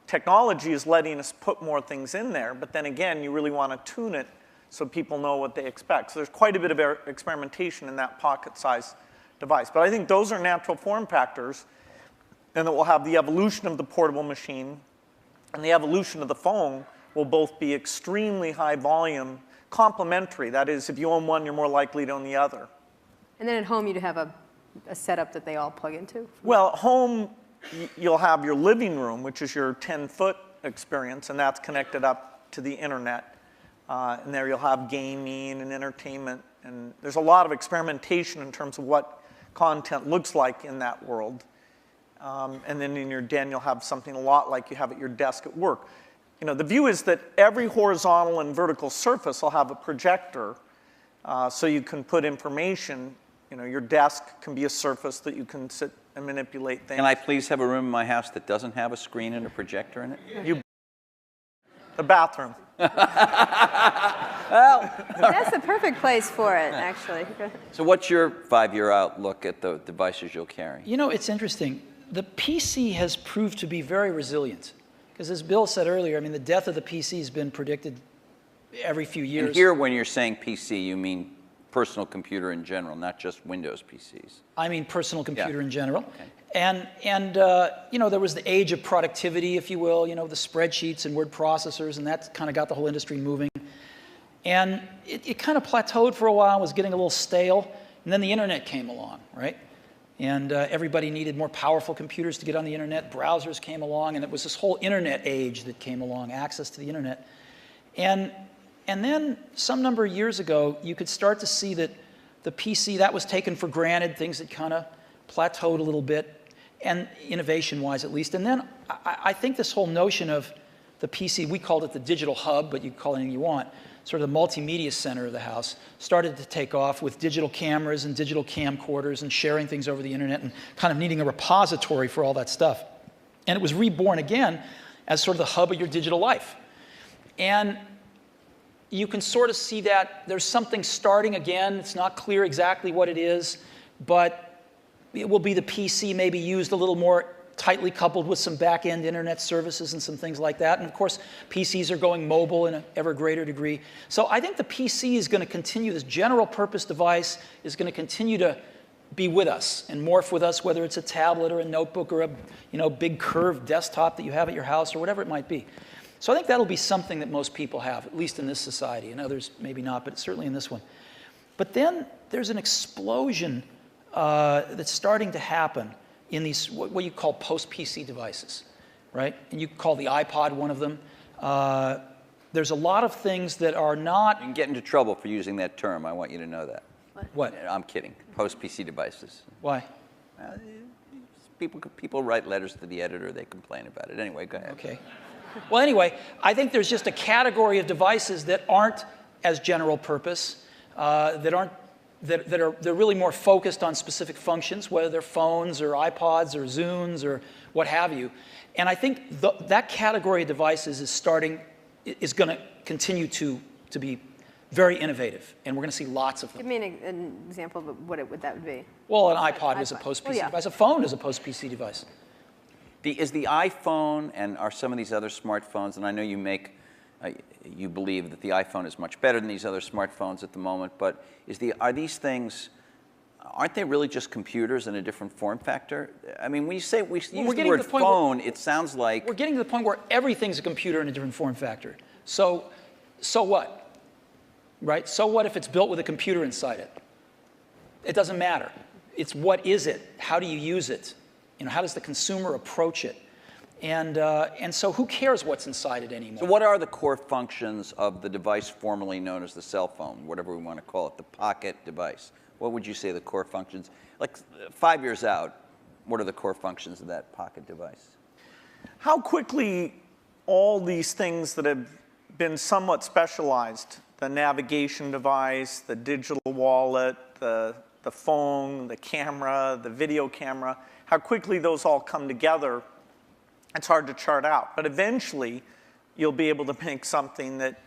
Technology is letting us put more things in there, but then again, you really want to tune it so people know what they expect. So there's quite a bit of experimentation in that pocket-sized device. But I think those are natural form factors, and that we'll have the evolution of the portable machine and the evolution of the phone will both be extremely high volume, complementary. That is, if you own one, you're more likely to own the other. And then at home, you'd have a setup that they all plug into? Well, at home, you'll have your living room, which is your 10-foot experience, and that's connected up to the internet. And there you'll have gaming and entertainment. And there's a lot of experimentation in terms of what content looks like in that world. And then in your den, you'll have something a lot like you have at your desk at work. You know, the view is that every horizontal and vertical surface will have a projector, so you can put information. You know, your desk can be a surface that you can sit and manipulate things. Can I please have a room in my house that doesn't have a screen and a projector in it? The bathroom. Well, That's the perfect place for it, actually. so what's your 5-year outlook at the devices you'll carry? You know, it's interesting. The PC has proved to be very resilient. Because as Bill said earlier, I mean, the death of the PC has been predicted every few years. And here, when you're saying PC, you mean personal computer in general, not just Windows PCs. I mean personal computer Yeah. in general. Okay. And you know, there was the age of productivity, if you will, you know, the spreadsheets and word processors, and that kind of got the whole industry moving. And it kind of plateaued for a while, was getting a little stale, and then the internet came along, right? And everybody needed more powerful computers to get on the internet. Browsers came along, and it was this whole internet age that came along, access to the internet. And then some number of years ago, you could start to see that the PC, that was taken for granted, things had kind of plateaued a little bit, and innovation-wise at least. And then I think this whole notion of the PC, we called it the digital hub, but you can call it anything you want, sort of the multimedia center of the house, started to take off with digital cameras and digital camcorders and sharing things over the internet and kind of needing a repository for all that stuff. And it was reborn again as sort of the hub of your digital life. And you can sort of see that there's something starting again. It's not clear exactly what it is, but it will be the PC maybe used a little more tightly coupled with some back-end internet services and some things like that. And of course, PCs are going mobile in an ever greater degree. So I think the PC is going to continue, this general purpose device is going to continue to be with us and morph with us, whether it's a tablet or a notebook or a big curved desktop that you have at your house or whatever it might be. So I think that'll be something that most people have, at least in this society. In others, maybe not, but certainly in this one. But then there's an explosion that's starting to happen in these, what you call post-PC devices, right? And you call the iPod one of them. There's a lot of things that are not... You can get into trouble for using that term. I want you to know that. What? I'm kidding. Post-PC devices. Why? People write letters to the editor. They complain about it. Anyway, go ahead. Okay. Well, anyway, I think there's just a category of devices that aren't as general purpose, they're really more focused on specific functions, whether they're phones or iPods or Zunes or what have you. And I think that category of devices is going to continue to be very innovative, and we're going to see lots of them. Give me an example of what that would be. Well, an iPod was a post-PC device. A phone is a post-PC device. Is the iPhone and are some of these other smartphones, and I know you believe that the iPhone is much better than these other smartphones at the moment, but are these things, aren't they really just computers in a different form factor? I mean, when you say we use the word phone, it sounds like... We're getting to the point where everything's a computer in a different form factor. So what? Right? So what if it's built with a computer inside it? It doesn't matter. It's what is it? How do you use it? You know, how does the consumer approach it? And so who cares what's inside it anymore? So what are the core functions of the device formerly known as the cell phone, whatever we want to call it, the pocket device? What would you say the core functions? Like 5 years out, what are the core functions of that pocket device? How quickly all these things that have been somewhat specialized, the navigation device, the digital wallet, the phone, the camera, the video camera, how quickly those all come together, it's hard to chart out. But eventually, you'll be able to make something that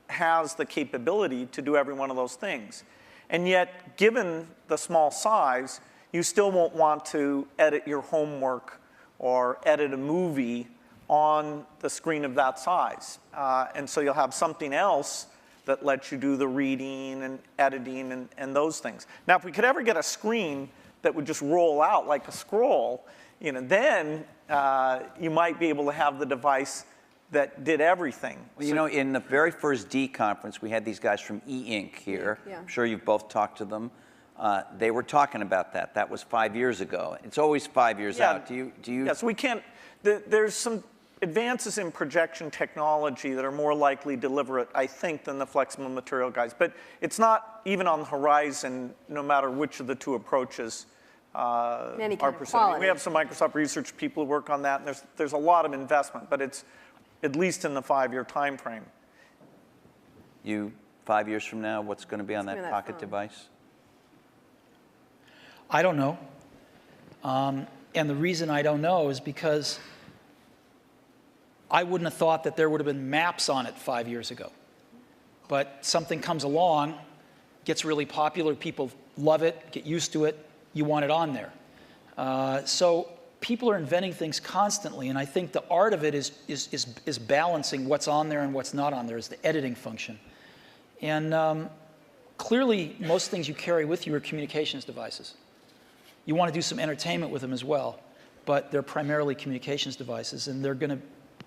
has the capability to do every one of those things. And yet, given the small size, you still won't want to edit your homework or edit a movie on the screen of that size. And so you'll have something else that lets you do the reading and editing and those things. Now, if we could ever get a screen that would just roll out like a scroll, then you might be able to have the device that did everything. Well, in the very first D conference, we had these guys from E-Ink here. Yeah. I'm sure you've both talked to them. They were talking about that. That was 5 years ago. It's always 5 years out. Do you? Yes, we can't. There's some advances in projection technology that are more likely deliberate, I think, than the flexible material guys. But it's not even on the horizon, no matter which of the two approaches our Any kind of percentage. quality. We have some Microsoft research people who work on that, and there's a lot of investment, but it's at least in the 5-year time frame. You, 5 years from now, what's going to be on What's that gonna be on that pocket phone? device? I don't know. And the reason I don't know is because I wouldn't have thought that there would have been maps on it 5 years ago. But something comes along, gets really popular, people love it, get used to it, you want it on there. So people are inventing things constantly, and I think the art of it is balancing what's on there and what's not on there, is the editing function. And clearly, most things you carry with you are communications devices. You want to do some entertainment with them as well, but they're primarily communications devices, and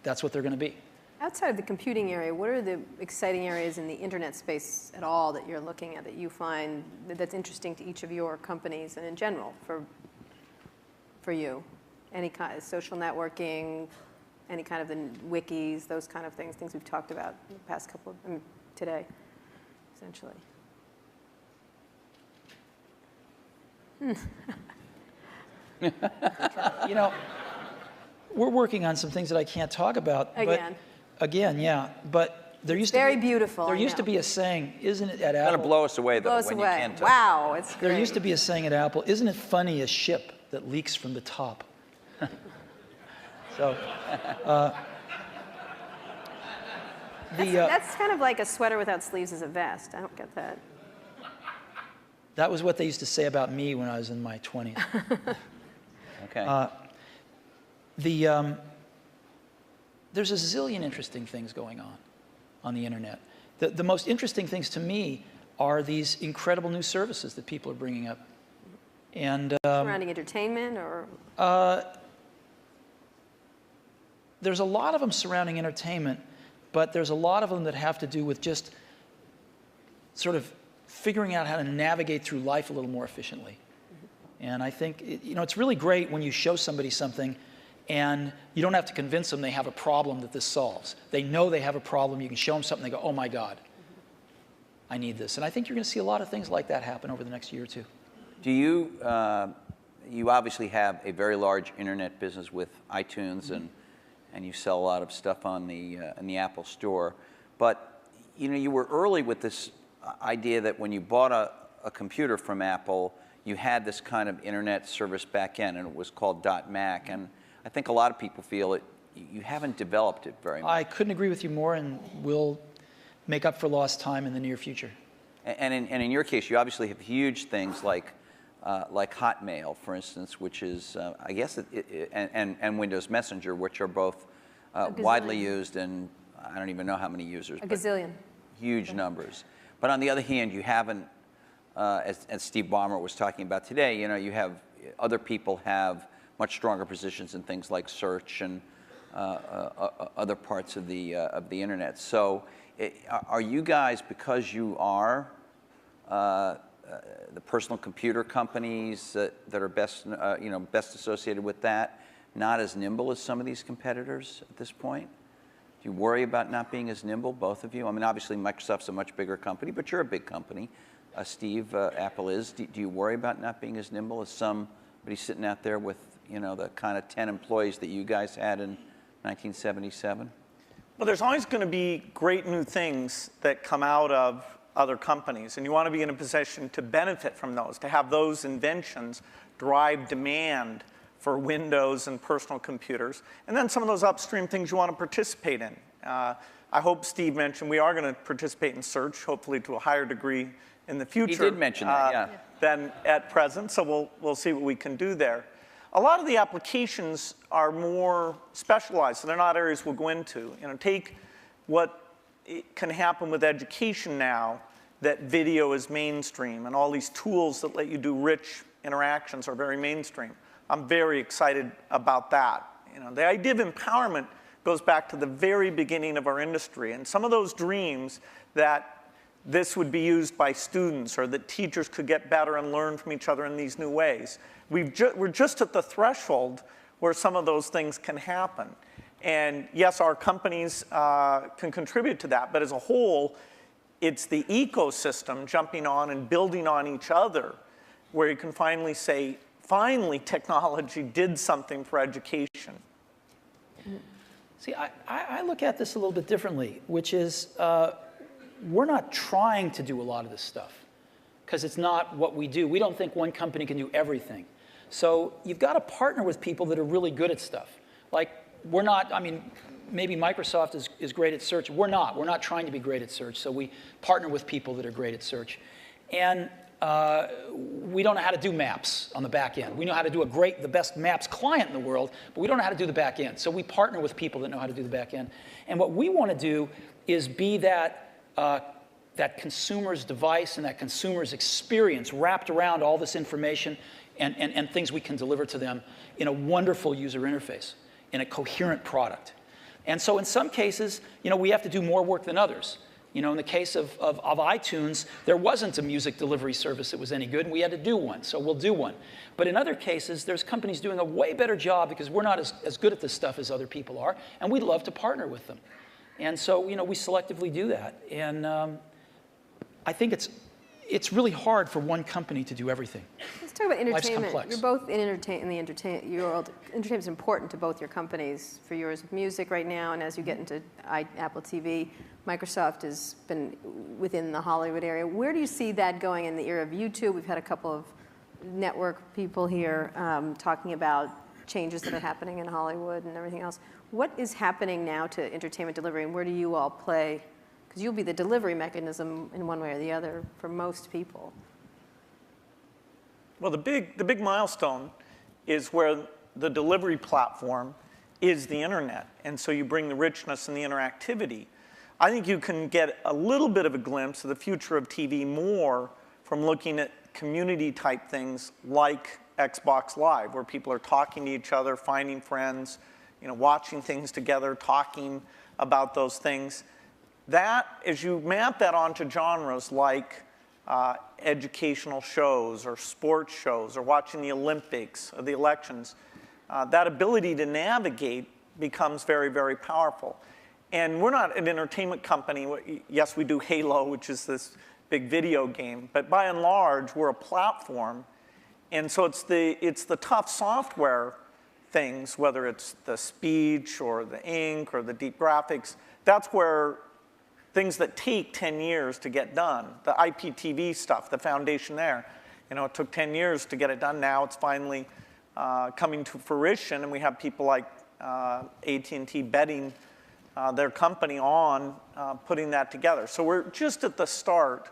that's what they're going to be. Outside of the computing area, what are the exciting areas in the internet space at all that you're looking at that you find that's interesting to each of your companies and in general for you? Any kind of social networking, any kind of the wikis, those kind of things we've talked about in the past couple of, today, essentially. You know, we're working on some things that I can't talk about. Again. But, again, yeah. But there used Very to be, beautiful, There I used to know. be a saying, isn't it, at It's going to Apple? blow us away, though, Blow us when away. you can't touch Wow, it's great. There used to be a saying at Apple, isn't it funny a ship that leaks from the top? So, That's kind of like a sweater without sleeves as a vest. I don't get that. that was what they used to say about me when I was in my 20s. Okay. There's a zillion interesting things going on the internet. The most interesting things to me are these incredible new services that people are bringing up. And Surrounding entertainment or? there's a lot of them surrounding entertainment, but there's a lot of them that have to do with just sort of figuring out how to navigate through life a little more efficiently. And I think, it's really great when you show somebody something and you don't have to convince them they have a problem that this solves. They know they have a problem. You can show them something, they go, oh my God, I need this. And I think you're going to see a lot of things like that happen over the next year or two. Do you, you obviously have a very large internet business with iTunes, and you sell a lot of stuff on in the Apple Store. But, you were early with this idea that when you bought a computer from Apple, you had this kind of internet service back end, and it was called .Mac. And I think a lot of people feel you haven't developed it very much. I couldn't agree with you more, and we'll make up for lost time in the near future. And in your case, you obviously have huge things like Hotmail, for instance, which is, I guess, and Windows Messenger, which are both widely used, and I don't even know how many users. A gazillion. Huge numbers. But on the other hand, you haven't, as Steve Ballmer was talking about today, you have other people have much stronger positions in things like search and other parts of the internet. So are you guys, because you are the personal computer companies that are best, best associated with that, not as nimble as some of these competitors at this point? Do you worry about not being as nimble, both of you? I mean, obviously Microsoft's a much bigger company, but you're a big company. Steve, Apple is. Do you worry about not being as nimble as somebody sitting out there with, the kind of 10 employees that you guys had in 1977? Well, there's always going to be great new things that come out of other companies, and you want to be in a position to benefit from those, to have those inventions drive demand for Windows and personal computers, and then some of those upstream things you want to participate in. I hope Steve mentioned we are going to participate in search, hopefully to a higher degree in the future. He did mention that, yeah. Than at present, so we'll see what we can do there. A lot of the applications are more specialized, so they're not areas we'll go into. Take what can happen with education now, that video is mainstream, and all these tools that let you do rich interactions are very mainstream. I'm very excited about that. The idea of empowerment goes back to the very beginning of our industry, and some of those dreams that this would be used by students, or that teachers could get better and learn from each other in these new ways. We're just at the threshold where some of those things can happen. And yes, our companies can contribute to that, but as a whole, it's the ecosystem jumping on and building on each other where you can finally say, finally technology did something for education. See, I look at this a little bit differently, which is we're not trying to do a lot of this stuff because it's not what we do. We don't think one company can do everything. So you've got to partner with people that are really good at stuff. Like, we're not, I mean, maybe Microsoft is great at search. We're not. We're not trying to be great at search. So we partner with people that are great at search. And we don't know how to do maps on the back end. We know how to do the best maps client in the world, but we don't know how to do the back end. So we partner with people that know how to do the back end. And what we want to do is be that consumer's device and that consumer's experience wrapped around all this information and things we can deliver to them in a wonderful user interface, in a coherent product. And so in some cases, we have to do more work than others. In the case of iTunes, there wasn't a music delivery service that was any good, and we had to do one, so we'll do one. But in other cases, there's companies doing a way better job because we're not as good at this stuff as other people are, and we'd love to partner with them. And so, we selectively do that. And I think it's really hard for one company to do everything. Let's talk about entertainment. Life's complex. You're both in the entertainment world. Entertainment is important to both your companies. For yours, music right now, and as you get into Apple TV, Microsoft has been within the Hollywood area. Where do you see that going in the era of YouTube? We've had a couple of network people here talking about changes that are happening in Hollywood and everything else. What is happening now to entertainment delivery, and where do you all play? Because you'll be the delivery mechanism in one way or the other for most people. Well, the big milestone is where the delivery platform is the internet. And so you bring the richness and the interactivity. I think you can get a little bit of a glimpse of the future of TV more from looking at community type things like Xbox Live, where people are talking to each other, finding friends, watching things together, talking about those things. That, as you map that onto genres like educational shows or sports shows or watching the Olympics or the elections, that ability to navigate becomes very, very powerful. And we're not an entertainment company. Yes, we do Halo, which is this big video game, but by and large, we're a platform. And so it's the tough software things, whether it's the speech or the ink or the deep graphics, that's where things that take 10 years to get done, the IPTV stuff, the foundation there, it took 10 years to get it done. Now it's finally coming to fruition, and we have people like AT&T betting their company on putting that together. So we're just at the start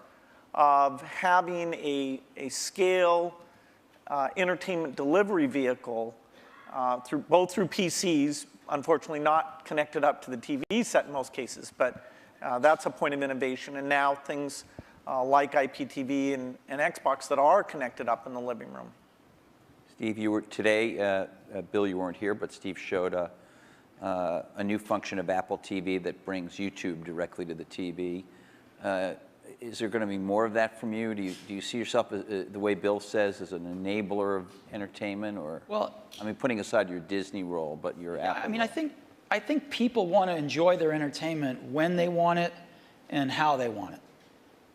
of having a scale entertainment delivery vehicle both through PCs, unfortunately not connected up to the TV set in most cases, but that's a point of innovation. And now things like IPTV and Xbox that are connected up in the living room. Steve, you were today, Bill, you weren't here, but Steve showed a new function of Apple TV that brings YouTube directly to the TV. Is there going to be more of that from you? Do you see yourself, the way Bill says, as an enabler of entertainment? Or, well, I mean, putting aside your Disney role, but your Apple I mean, role. I think people want to enjoy their entertainment when they want it and how they want it,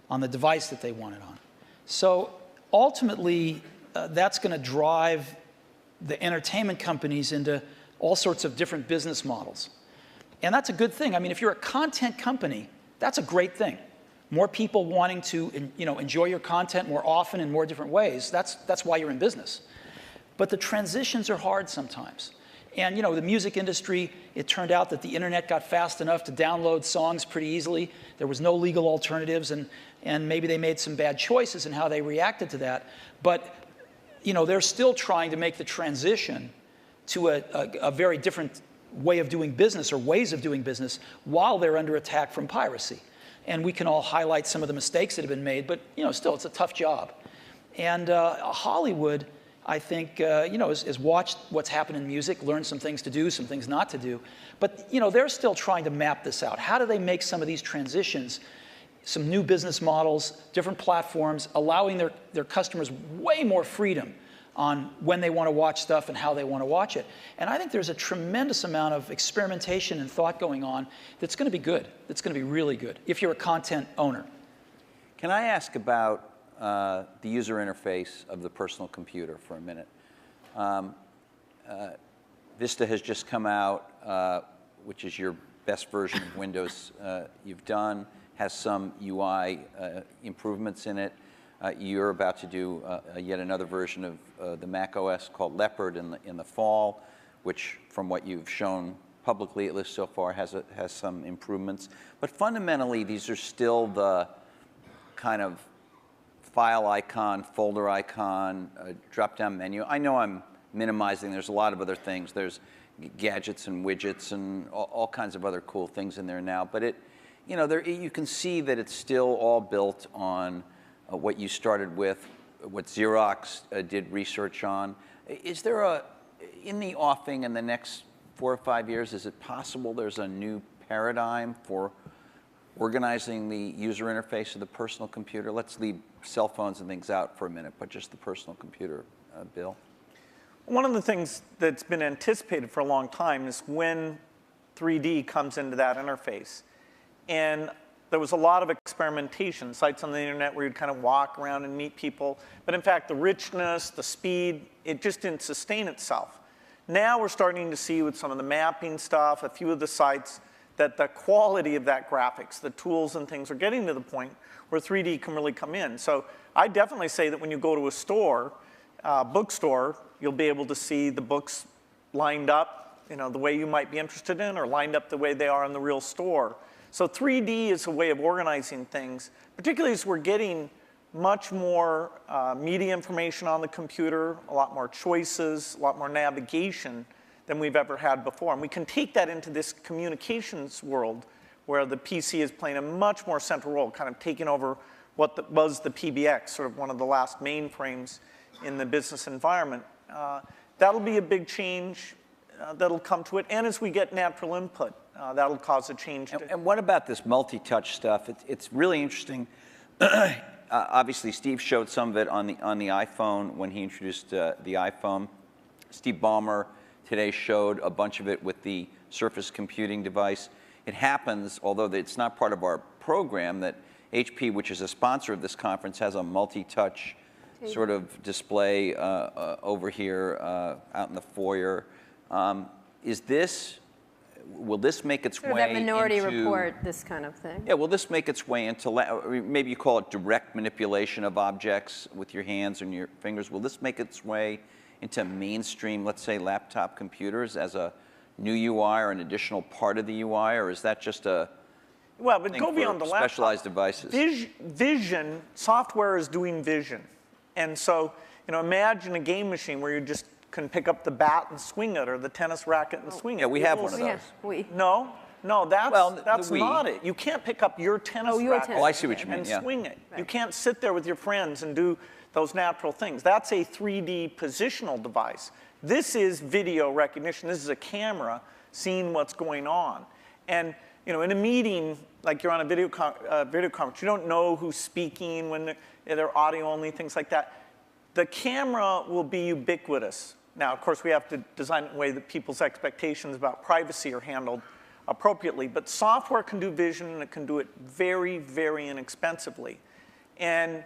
on the device that they want it on. So ultimately, that's going to drive the entertainment companies into all sorts of different business models. And that's a good thing. I mean, if you're a content company, that's a great thing. More people wanting to enjoy your content more often in more different ways, that's why you're in business. But the transitions are hard sometimes. And the music industry, it turned out that the internet got fast enough to download songs pretty easily. There was no legal alternatives, and maybe they made some bad choices in how they reacted to that. But they're still trying to make the transition to a very different way of doing business or ways of doing business while they're under attack from piracy. And we can all highlight some of the mistakes that have been made, but still, it's a tough job. And Hollywood, I think, has watched what's happened in music, learned some things to do, some things not to do. But they're still trying to map this out. How do they make some of these transitions, some new business models, different platforms, allowing their customers way more freedom on when they want to watch stuff and how they want to watch it. And I think there's a tremendous amount of experimentation and thought going on that's going to be good, that's going to be really good, if you're a content owner. Can I ask about the user interface of the personal computer for a minute? Vista has just come out, which is your best version of Windows you've done, has some UI improvements in it. You're about to do yet another version of the Mac OS called Leopard in the fall, which, from what you've shown publicly, at least so far, has some improvements. But fundamentally, these are still the kind of file icon, folder icon, drop-down menu. I know I'm minimizing. There's a lot of other things. There's gadgets and widgets and all kinds of other cool things in there now. But you can see that it's still all built on what you started with, what Xerox did research on. Is there in the offing in the next 4 or 5 years, is it possible there's a new paradigm for organizing the user interface of the personal computer? Let's leave cell phones and things out for a minute, but just the personal computer, Bill. One of the things that's been anticipated for a long time is when 3D comes into that interface. And there was a lot of experimentation, sites on the internet where you'd kind of walk around and meet people. But in fact, the richness, the speed, it just didn't sustain itself. Now we're starting to see with some of the mapping stuff, a few of the sites, that the quality of that graphics, the tools and things are getting to the point where 3D can really come in. So I definitely say that when you go to a store, bookstore, you'll be able to see the books lined up, the way you might be interested in, or lined up the way they are in the real store. So 3D is a way of organizing things, particularly as we're getting much more media information on the computer, a lot more choices, a lot more navigation than we've ever had before. And we can take that into this communications world where the PC is playing a much more central role, kind of taking over what was the PBX, sort of one of the last mainframes in the business environment. That'll be a big change that'll come to it. And as we get natural input, that'll cause a change. And what about this multi-touch stuff? It's really interesting. Obviously, Steve showed some of it on the iPhone when he introduced the iPhone. Steve Ballmer today showed a bunch of it with the Surface computing device. It happens, although it's not part of our program, that HP, which is a sponsor of this conference, has a multi-touch sort of display over here out in the foyer. Will this make its way that Minority into, Report, this kind of thing? Yeah, will this make its way into, maybe you call it direct manipulation of objects with your hands and your fingers. Will this make its way into mainstream, let's say, laptop computers as a new UI or an additional part of the UI, or is that just a but go beyond the laptop. Specialized devices? Vision, software is doing vision. And so, imagine a game machine where you just can pick up the bat and swing it, or the tennis racket and swing it. Yeah, we have one of those. Yeah, No, that's not it. You can't pick up your tennis racket I see what you mean. and swing it. Right. You can't sit there with your friends and do those natural things. That's a 3D positional device. This is video recognition. This is a camera seeing what's going on. And in a meeting, like you're on a video conference, you don't know who's speaking when they're audio only, things like that. The camera will be ubiquitous. Now, of course, we have to design it in a way that people's expectations about privacy are handled appropriately. But software can do vision, and it can do it very, very inexpensively. And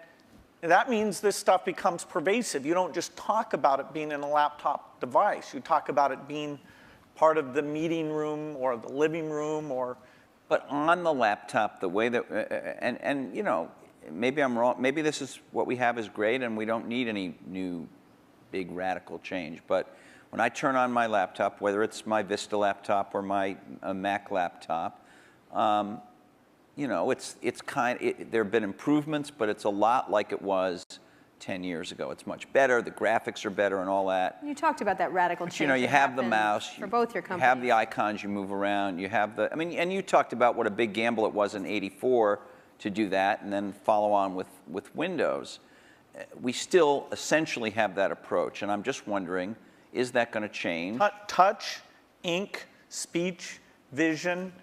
that means this stuff becomes pervasive. You don't just talk about it being in a laptop device. You talk about it being part of the meeting room or the living room or... But on the laptop, the way that, maybe I'm wrong, maybe this is what we have is great and we don't need any new big radical change. But when I turn on my laptop, whether it's my Vista laptop or my Mac laptop, there have been improvements, but it's a lot like it was 10 years ago. It's much better. The graphics are better and all that. You talked about that radical change. You have the mouse. For both your companies. You have the icons you move around. You have and you talked about what a big gamble it was in '84 to do that and then follow on with Windows. We still essentially have that approach, and I'm just wondering, is that going to change? Touch, ink, speech, vision,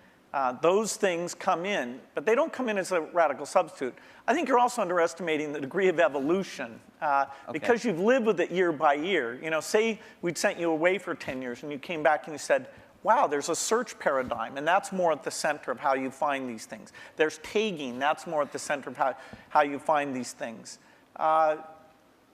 those things come in, but they don't come in as a radical substitute. I think you're also underestimating the degree of evolution because you've lived with it year by year. Say we'd sent you away for 10 years and you came back and you said, wow, there's a search paradigm, and that's more at the center of how you find these things. There's tagging, that's more at the center of how you find these things.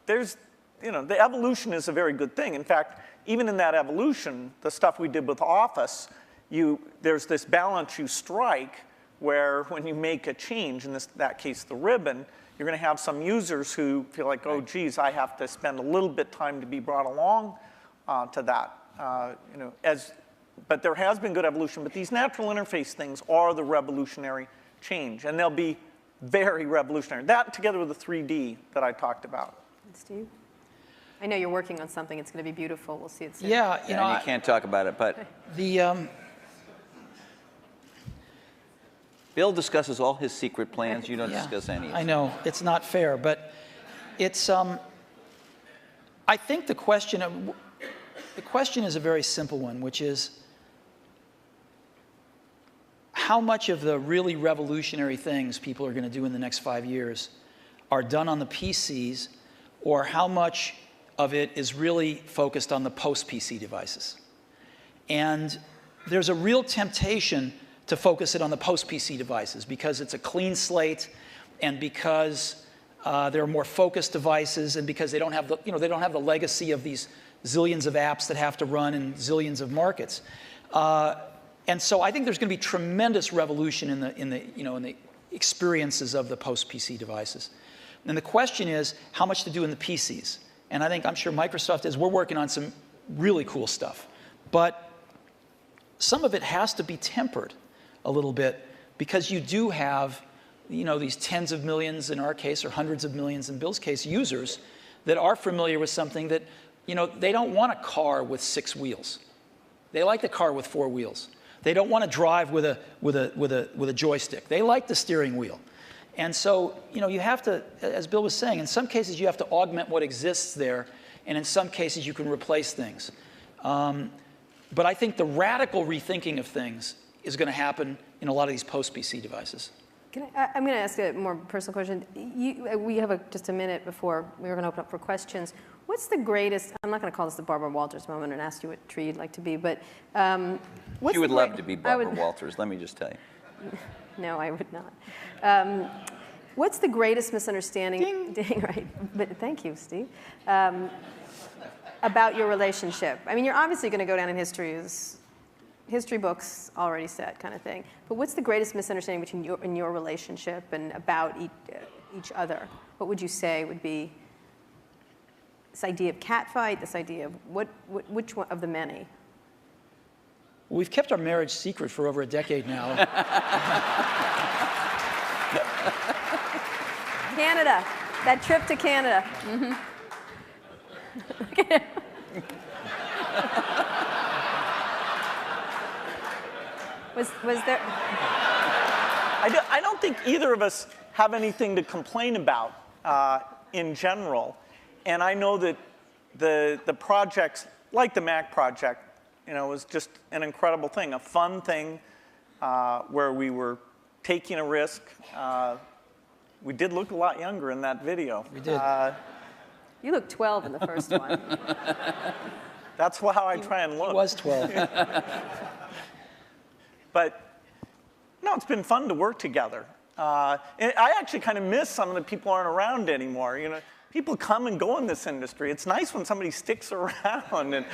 There's you know, the evolution is a very good thing. In fact, even in that evolution, the stuff we did with Office, there's this balance you strike where when you make a change, in that case the ribbon, you're going to have some users who feel like, oh, geez, I have to spend a little bit time to be brought along to that. You know, but there has been good evolution, but these natural interface things are the revolutionary change, and they'll be very revolutionary. That together with the 3D that I talked about. Steve? I know you're working on something. It's going to be beautiful. We'll see it soon. Yeah, you know, And you can't talk about it, but Bill discusses all his secret plans. You don't discuss any of them. I know, it's not fair, but it's, I think the question is a very simple one, which is, how much of the really revolutionary things people are going to do in the next 5 years are done on the PCs, or how much of it is really focused on the post-PC devices? And there's a real temptation to focus it on the post-PC devices because it's a clean slate, and because they're more focused devices, and because they don't have the, you know, they don't have the legacy of these zillions of apps that have to run in zillions of markets. And so I think there's going to be tremendous revolution in the experiences of the post-PC devices. And the question is how much to do in the PCs. And I'm sure Microsoft is. We're working on some really cool stuff. But some of it has to be tempered a little bit because you do have, you know, these tens of millions in our case, or hundreds of millions in Bill's case, users that are familiar with something that, you know, they don't want a car with 6 wheels. They like the car with 4 wheels. They don't want to drive with a joystick. They like the steering wheel. And so, you know, you have to, as Bill was saying, in some cases you have to augment what exists there, and in some cases you can replace things. But I think the radical rethinking of things is going to happen in a lot of these post-PC devices. I'm going to ask a more personal question. We have just a minute before we were going to open up for questions. What's the greatest, I'm not going to call this the Barbara Walters moment and ask you what tree you'd like to be, but what's You would love to be Barbara Walters, let me just tell you. No, I would not. What's the greatest misunderstanding? Ding, right. But thank you, Steve. About your relationship. I mean, you're obviously going to go down in history as history books already said kind of thing. But what's the greatest misunderstanding between you and your relationship and about each other? What would you say would be this idea of catfight, this idea of which one of the many? Well, we've kept our marriage secret for over a decade now. Canada, that trip to Canada. Mm-hmm. Was there? I don't think either of us have anything to complain about in general. And I know that the projects, like the Mac project, you know, was just an incredible thing, a fun thing where we were taking a risk. We did look a lot younger in that video. We did. You looked 12 in the first one. That's how I try and look. He was 12. But no, it's been fun to work together. And I actually kind of miss some of the people aren't around anymore. You know, people come and go in this industry. It's nice when somebody sticks around and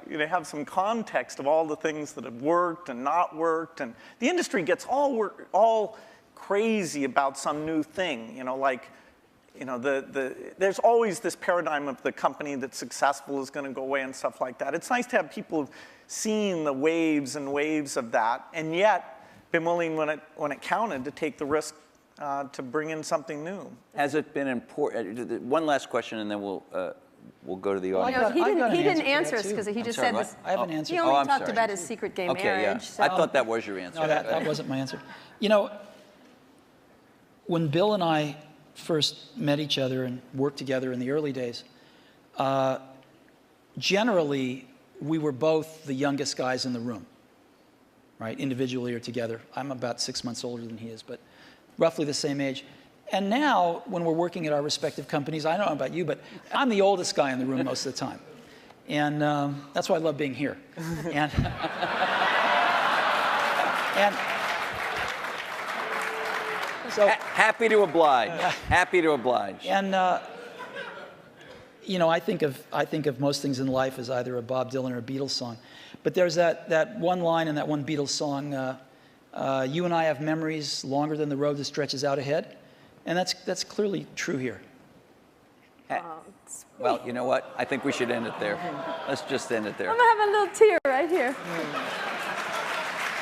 you know, have some context of all the things that have worked and not worked. And the industry gets all crazy about some new thing. You know, like, you know, there's always this paradigm of the company that's successful is going to go away and stuff like that. It's nice to have people seeing the waves and waves of that, and yet been willing when it counted to take the risk to bring in something new. Has it been important? One last question, and then we'll go to the audience. No, he didn't answer us because he just said this. I have an answer. He only talked about his secret gay marriage. Yeah. So. I thought that was your answer. No, that wasn't my answer. You know, when Bill and I first met each other and worked together in the early days, generally, we were both the youngest guys in the room, right, individually or together. I'm about 6 months older than he is, but roughly the same age. And now, when we're working at our respective companies, I don't know about you, but I'm the oldest guy in the room most of the time. And that's why I love being here. And so, happy to oblige. Happy to oblige. And, you know, I think of most things in life as either a Bob Dylan or a Beatles song. But there's that one line in that one Beatles song, you and I have memories longer than the road that stretches out ahead. And that's clearly true here. Well, you know what? I think we should end it there. Let's just end it there. I'm gonna have a little tear right here.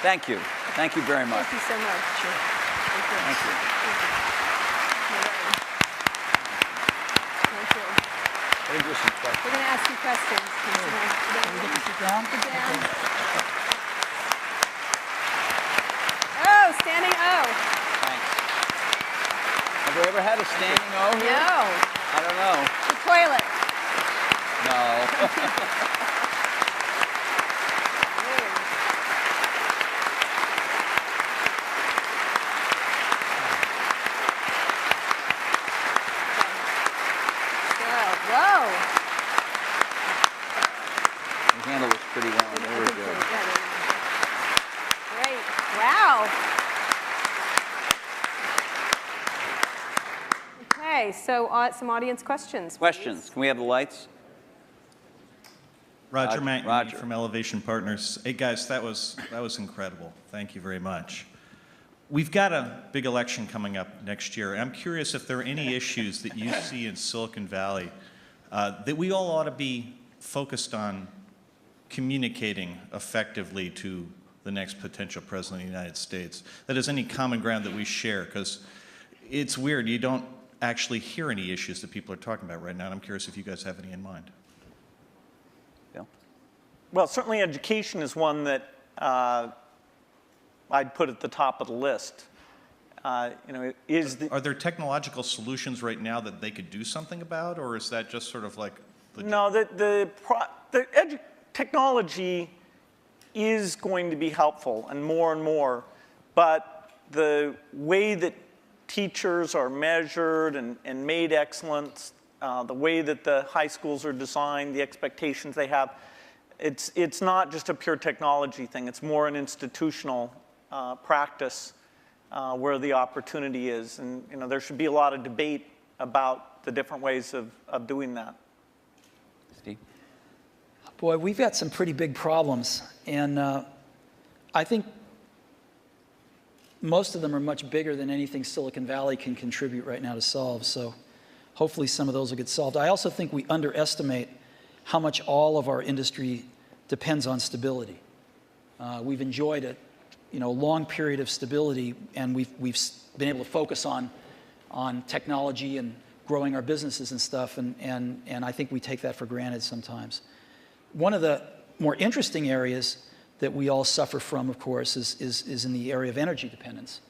Thank you. Thank you very much. Thank you so much. Sure. Thank you. We're going to ask you questions. Sit down. Sit down. Oh, standing O. Thanks. Have we ever had a standing O here? No. I don't know. The toilet. No. Whoa. You handled this pretty well. Very good. Great. Wow. Okay, so some audience questions. Questions. Can we have the lights? Roger McNamee Roger. from Elevation Partners. Hey guys, that was incredible. Thank you very much. We've got a big election coming up next year. I'm curious if there are any issues that you see in Silicon Valley that we all ought to be focused on communicating effectively to the next potential president of the United States. That is any common ground that we share, because it's weird. You don't actually hear any issues that people are talking about right now, and I'm curious if you guys have any in mind. Bill? Well, certainly education is one that I'd put at the top of the list. You know, Are there technological solutions right now that they could do something about, or is that just sort of like... No, technology is going to be helpful and more, but the way that teachers are measured and made excellent, the way that the high schools are designed, the expectations they have, it's not just a pure technology thing. It's more an institutional practice where the opportunity is. And you know, there should be a lot of debate about the different ways of doing that. Steve? Boy, we've got some pretty big problems. And I think most of them are much bigger than anything Silicon Valley can contribute right now to solve. So hopefully some of those will get solved. I also think we underestimate how much all of our industry depends on stability. We've enjoyed a long period of stability, and we've been able to focus on technology and growing our businesses and stuff, and I think we take that for granted sometimes. One of the more interesting areas that we all suffer from, of course, is in the area of energy dependence.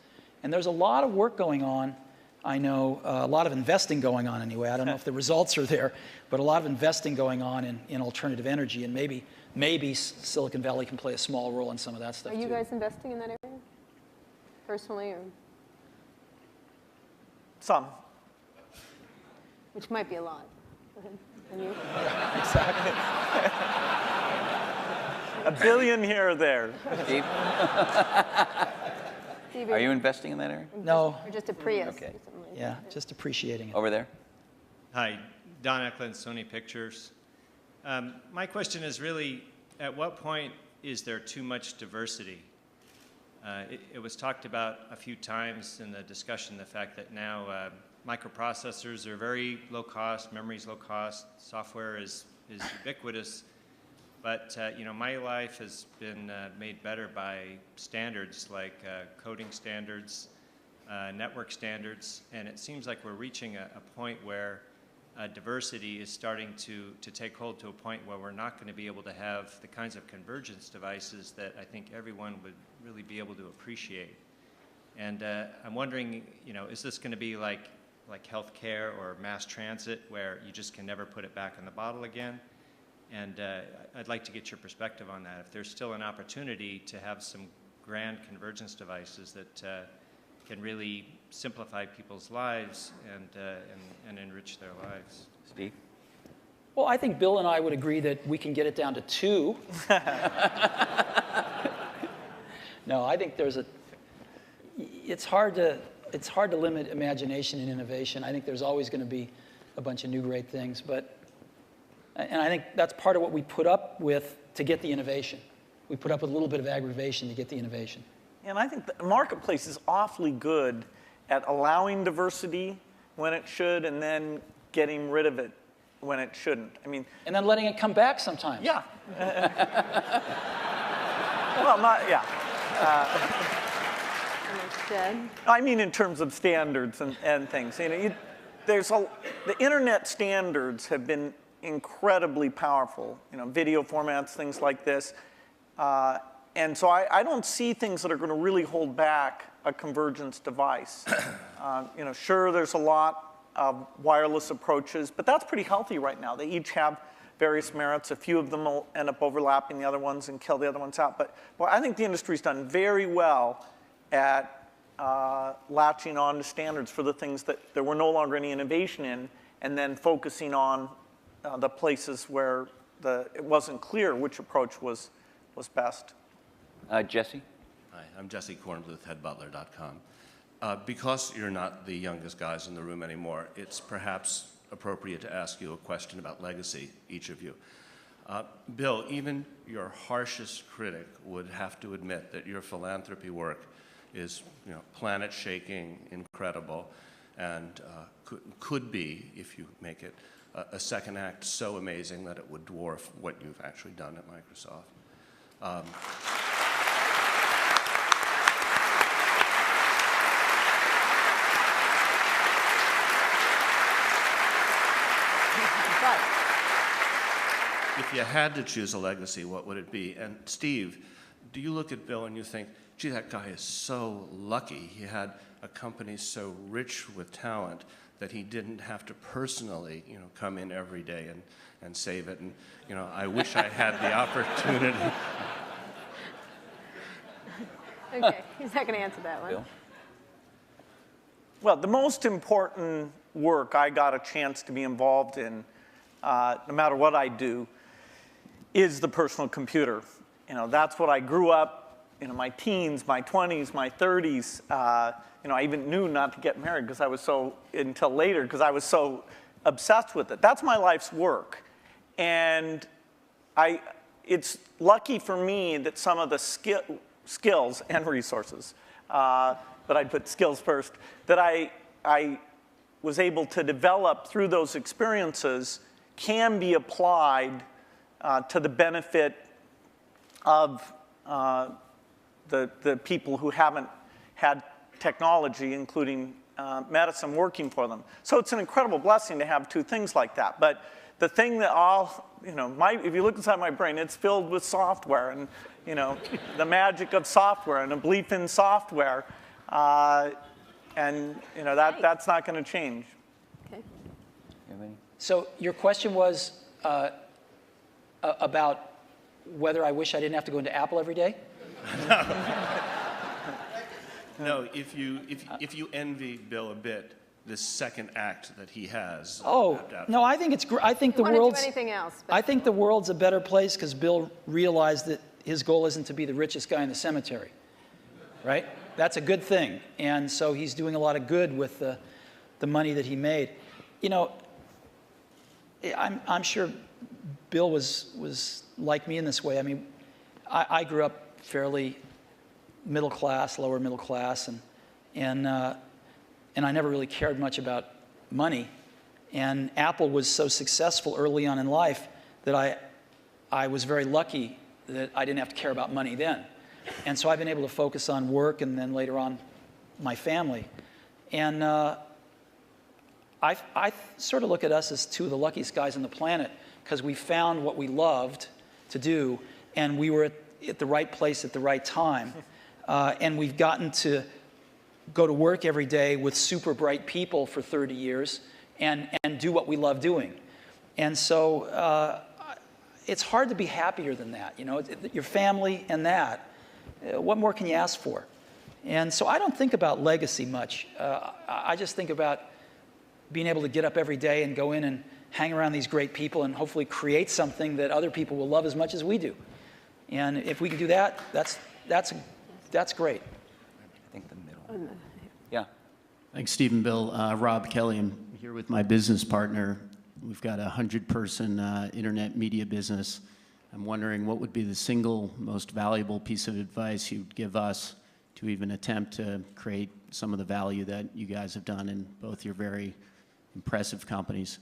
And there's a lot of work going on, I know, a lot of investing going on anyway. I don't know if the results are there, but a lot of investing going on in alternative energy, and maybe Silicon Valley can play a small role in some of that stuff too. Are you guys investing in that area? Personally, or? Some. Which might be a lot. And you? Exactly. $1 billion here or there. Steve? Steve, Are you investing in that area? No. Or just a Prius? Okay. Or something like Yeah, that. just appreciating it. Over there? Hi, Don Eklund, Sony Pictures. My question is really, at what point is there too much diversity? It was talked about a few times in the discussion, the fact that now microprocessors are very low cost, memory's low cost, software is ubiquitous. But my life has been made better by standards like coding standards, network standards, and it seems like we're reaching a point where diversity is starting to take hold to a point where we're not going to be able to have the kinds of convergence devices that I think everyone would really be able to appreciate. And I'm wondering, is this going to be like healthcare or mass transit, where you just can never put it back in the bottle again? And I'd like to get your perspective on that. If there's still an opportunity to have some grand convergence devices that can really simplify people's lives and enrich their lives. Steve? Well, I think Bill and I would agree that we can get it down to 2. No, I think it's hard to limit imagination and innovation. I think there's always going to be a bunch of new great things, but And I think that's part of what we put up with to get the innovation. We put up with a little bit of aggravation to get the innovation. And I think the marketplace is awfully good at allowing diversity when it should and then getting rid of it when it shouldn't. I mean, and then letting it come back sometimes. Yeah. Well, not, yeah. I mean in terms of standards and things. You know, the internet standards have been incredibly powerful. You know, video formats, things like this. And so I don't see things that are going to really hold back a convergence device. You know, sure, there's a lot of wireless approaches, but that's pretty healthy right now. They each have various merits. A few of them will end up overlapping the other ones and kill the other ones out. But well, I think the industry's done very well at latching on to standards for the things that there were no longer any innovation in, and then focusing on the places where it wasn't clear which approach was best. Jesse? Hi, I'm Jesse Kornbluth, headbutler.com. Because you're not the youngest guys in the room anymore, it's perhaps appropriate to ask you a question about legacy, each of you. Bill, even your harshest critic would have to admit that your philanthropy work is, you know, planet-shaking, incredible, and could be, if you make it, a second act so amazing that it would dwarf what you've actually done at Microsoft. If you had to choose a legacy, what would it be? And Steve, do you look at Bill and you think, gee, that guy is so lucky. He had a company so rich with talent that he didn't have to personally, you know, come in every day and save it. And, you know, I wish I had the opportunity. Okay, he's not going to answer that one. Bill? Well, the most important work I got a chance to be involved in, no matter what I do, is the personal computer. You know, that's what I grew up, you know, my teens, my 20s, my 30s. You know, I even knew not to get married because I was until later, because I was so obsessed with it. That's my life's work. And it's lucky for me that some of the skills and resources, but I'd put skills first, that I was able to develop through those experiences can be applied to the benefit of the people who haven't had technology, including medicine, working for them. So it's an incredible blessing to have two things like that. But the thing that if you look inside my brain, it's filled with software and, you know, the magic of software and a belief in software. And, you know, that's not going to change. Okay. So your question was about whether I wish I didn't have to go into Apple every day? No, if you envy Bill a bit, this second act that he has. Oh, no, I think it's I think the world's do anything else, I think the world's a better place because Bill realized that his goal isn't to be the richest guy in the cemetery, right? That's a good thing, and so he's doing a lot of good with the money that he made. You know, I'm sure Bill was like me in this way. I mean, I grew up fairly middle class, lower middle class, and I never really cared much about money. And Apple was so successful early on in life that I was very lucky that I didn't have to care about money then. And so I've been able to focus on work and then later on my family. And I sort of look at us as two of the luckiest guys on the planet because we found what we loved to do and we were at the right place at the right time. And we've gotten to go to work every day with super bright people for 30 years and do what we love doing. And so it's hard to be happier than that. You know, your family and that. What more can you ask for? And so I don't think about legacy much. I just think about being able to get up every day and go in and hang around these great people and hopefully create something that other people will love as much as we do. And if we can do that, that's great. I think the middle. Yeah. Thanks, Steve and Bill. Rob Kelly. I'm here with my business partner, We've got a 100-person internet media business. I'm wondering what would be the single most valuable piece of advice you'd give us to even attempt to create some of the value that you guys have done in both your very impressive companies.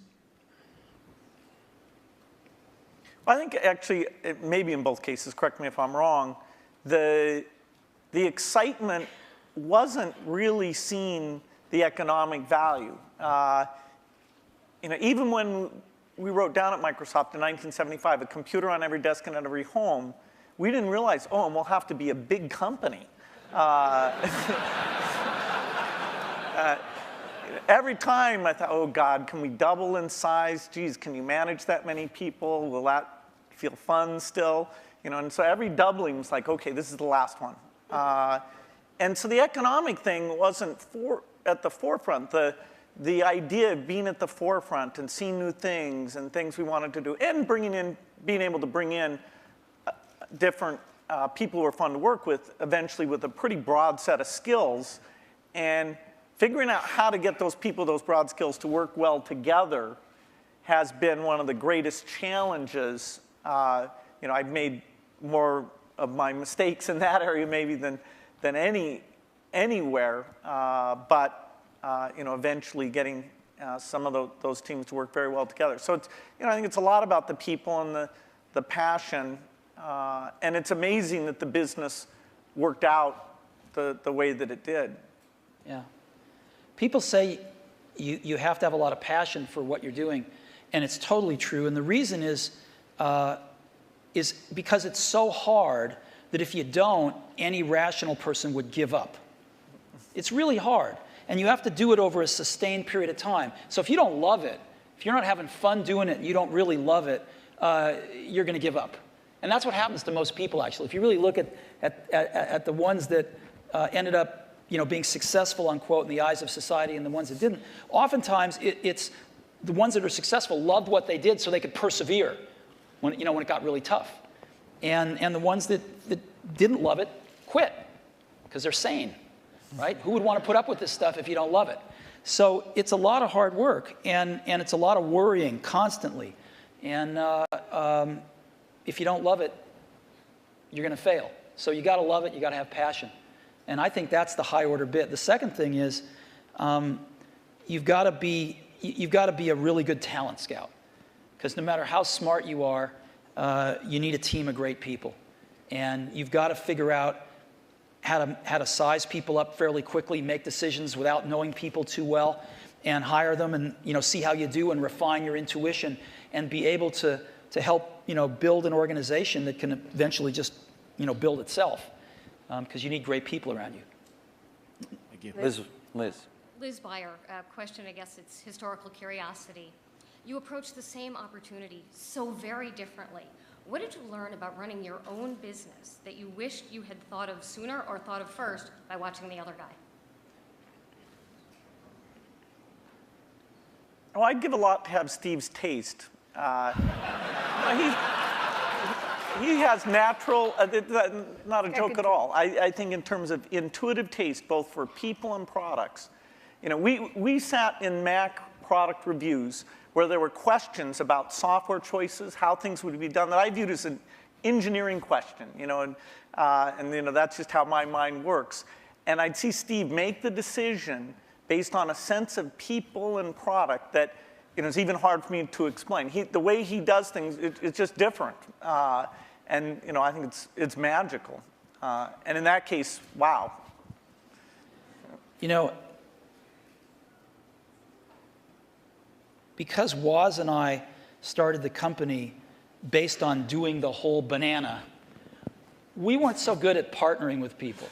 I think actually, maybe in both cases, correct me if I'm wrong, the excitement wasn't really seeing the economic value. You know, even when we wrote down at Microsoft in 1975, a computer on every desk and in every home, we didn't realize, oh, and we'll have to be a big company. Every time I thought, oh God, can we double in size? Geez, can you manage that many people? Will that feel fun still? You know, and so every doubling was like, okay, this is the last one. And so the economic thing wasn't at the forefront. The idea of being at the forefront and seeing new things and things we wanted to do, and being able to bring in different people who are fun to work with, eventually with a pretty broad set of skills, and figuring out how to get those people, those broad skills, to work well together has been one of the greatest challenges. You know, I've made more of my mistakes in that area maybe than anywhere, but you know, eventually getting some of those teams to work very well together. So it's, you know, I think it's a lot about the people and the passion, and it's amazing that the business worked out the way that it did. Yeah. People say you have to have a lot of passion for what you're doing, and it's totally true. And the reason is because it's so hard that if you don't, any rational person would give up. It's really hard, and you have to do it over a sustained period of time. So if you don't love it, if you're not having fun doing it and you don't really love it, you're going to give up. And that's what happens to most people, actually. If you really look at the ones that ended up, you know, being successful, unquote, in the eyes of society, and the ones that didn't, oftentimes it's the ones that are successful loved what they did so they could persevere when it got really tough. And the ones that didn't love it quit because they're sane, right? Who would want to put up with this stuff if you don't love it? So it's a lot of hard work, and it's a lot of worrying constantly. And if you don't love it, you're going to fail. So you got to love it. You got to have passion. And I think that's the high order bit. The second thing is you've got to be a really good talent scout, because no matter how smart you are, you need a team of great people, and you've got to figure out how to size people up fairly quickly, make decisions without knowing people too well, and hire them, and see how you do, and refine your intuition, and be able to help build an organization that can eventually just build itself. Because you need great people around you. Thank you. Liz Beyer, question, I guess it's historical curiosity. You approach the same opportunity so very differently. What did you learn about running your own business that you wished you had thought of sooner or thought of first by watching the other guy? Well, I'd give a lot to have Steve's taste. He has natural, not a joke at all. I think in terms of intuitive taste, both for people and products. We sat in Mac product reviews where there were questions about software choices, how things would be done, that I viewed as an engineering question, and that's just how my mind works. And I'd see Steve make the decision based on a sense of people and product that it's even hard for me to explain. The way he does things, it's just different. And I think it's magical. And in that case, wow. Because Woz and I started the company based on doing the whole banana, we weren't so good at partnering with people.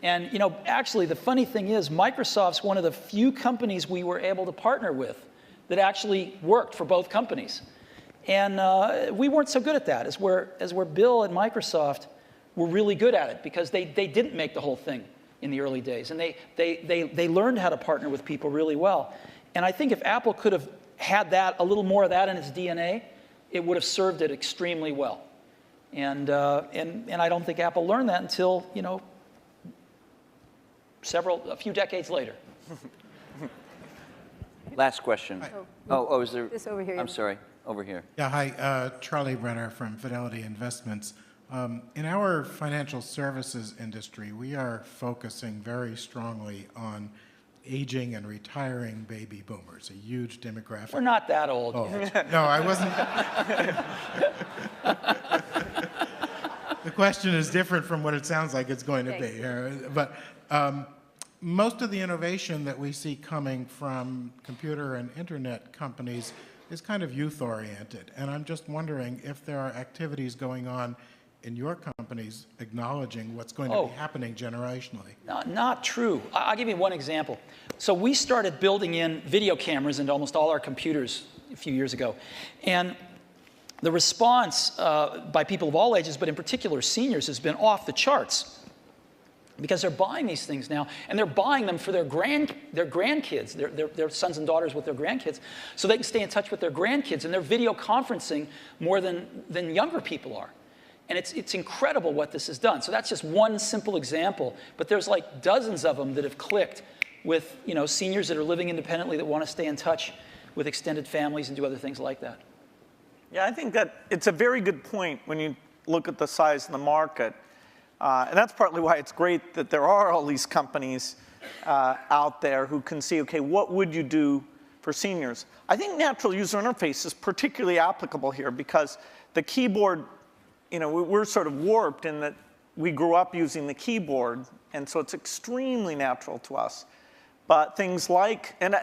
And actually the funny thing is, Microsoft's one of the few companies we were able to partner with that actually worked for both companies. And we weren't so good at that, as where Bill and Microsoft were really good at it, because they didn't make the whole thing in the early days. And they learned how to partner with people really well. And I think if Apple could have had a little more of that in its DNA, it would have served it extremely well. And I don't think Apple learned that until, a few decades later. Last question. Oh, is there? This over here. I'm sorry, over here. Yeah, hi, Charlie Brenner from Fidelity Investments. In our financial services industry, we are focusing very strongly on aging and retiring baby boomers, a huge demographic. We're not that old. Oh, no, I wasn't. The question is different from what it sounds like it's going to be. But most of the innovation that we see coming from computer and internet companies is kind of youth-oriented. And I'm just wondering if there are activities going on in your companies acknowledging what's going to be happening generationally. Not true. I'll give you one example. So we started building in video cameras into almost all our computers a few years ago. And the response by people of all ages, but in particular seniors, has been off the charts. Because they're buying these things now, and they're buying them for their grandkids, their sons and daughters with their grandkids, so they can stay in touch with their grandkids, and they're video conferencing more than younger people are. And it's incredible what this has done. So that's just one simple example, but there's like dozens of them that have clicked with seniors that are living independently that want to stay in touch with extended families and do other things like that. Yeah, I think that it's a very good point when you look at the size of the market. And that's partly why it's great that there are all these companies out there who can see, okay, what would you do for seniors? I think natural user interface is particularly applicable here because the keyboard, we're sort of warped in that we grew up using the keyboard, and so it's extremely natural to us. But things like, and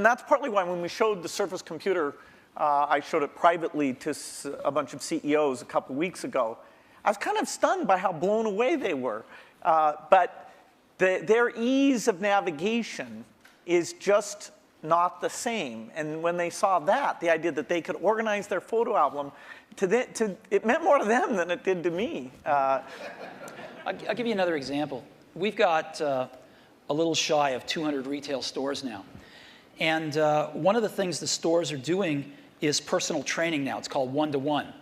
that's partly why when we showed the Surface computer, I showed it privately to a bunch of CEOs a couple weeks ago. I was kind of stunned by how blown away they were. But their ease of navigation is just not the same. And when they saw that, the idea that they could organize their photo album, it meant more to them than it did to me. I'll give you another example. We've got a little shy of 200 retail stores now. And one of the things the stores are doing is personal training now. It's called one-to-one.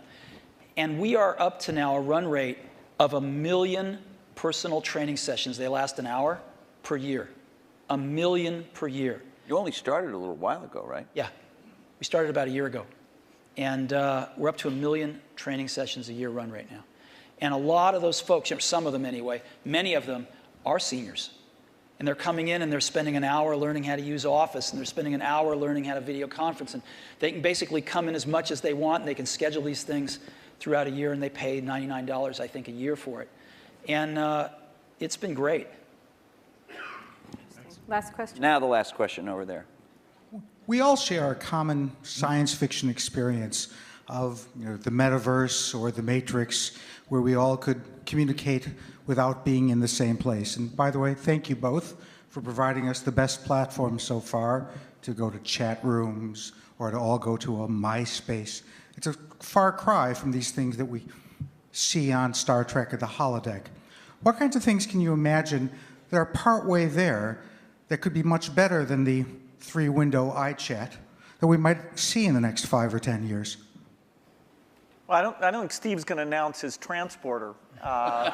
And we are up to now a run rate of 1 million personal training sessions. They last an hour per year. 1 million per year. You only started a little while ago, right? Yeah. We started about a year ago. And we're up to 1 million training sessions a year run rate now. And a lot of those folks, some of them anyway, many of them are seniors. And they're coming in and they're spending an hour learning how to use Office, and they're spending an hour learning how to video conference. And they can basically come in as much as they want, and they can schedule these things throughout a year, and they pay $99, I think, a year for it. And it's been great. Last question. Now the last question over there. We all share a common science fiction experience of the metaverse or the Matrix, where we all could communicate without being in the same place. And by the way, thank you both for providing us the best platform so far to go to chat rooms or to all go to a MySpace. It's a far cry from these things that we see on Star Trek or the holodeck. What kinds of things can you imagine that are partway there that could be much better than the 3-window iChat that we might see in the next 5 or 10 years? Well, I don't think Steve's going to announce his transporter. I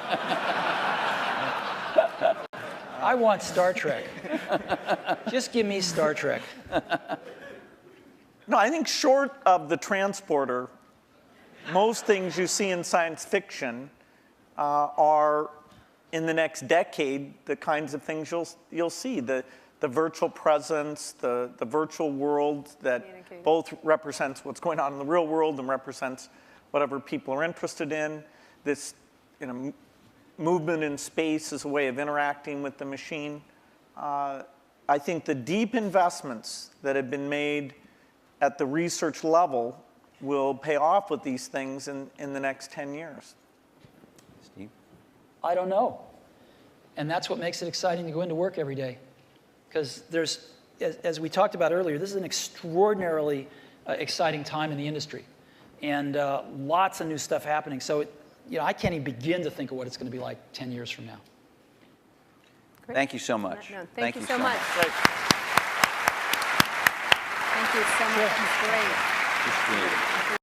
want Star Trek. Just give me Star Trek. No, I think short of the transporter, most things you see in science fiction are, in the next decade, the kinds of things you'll see. The virtual presence, the virtual world that both represents what's going on in the real world and represents whatever people are interested in. This movement in space is a way of interacting with the machine. I think the deep investments that have been made at the research level will pay off with these things in the next 10 years. Steve? I don't know. And that's what makes it exciting to go into work every day. Because there's, as we talked about earlier, this is an extraordinarily exciting time in the industry. And lots of new stuff happening. So, I can't even begin to think of what it's going to be like 10 years from now. Great. Thank you so much. Thank you so much. Thank you so much. It's great. It's great.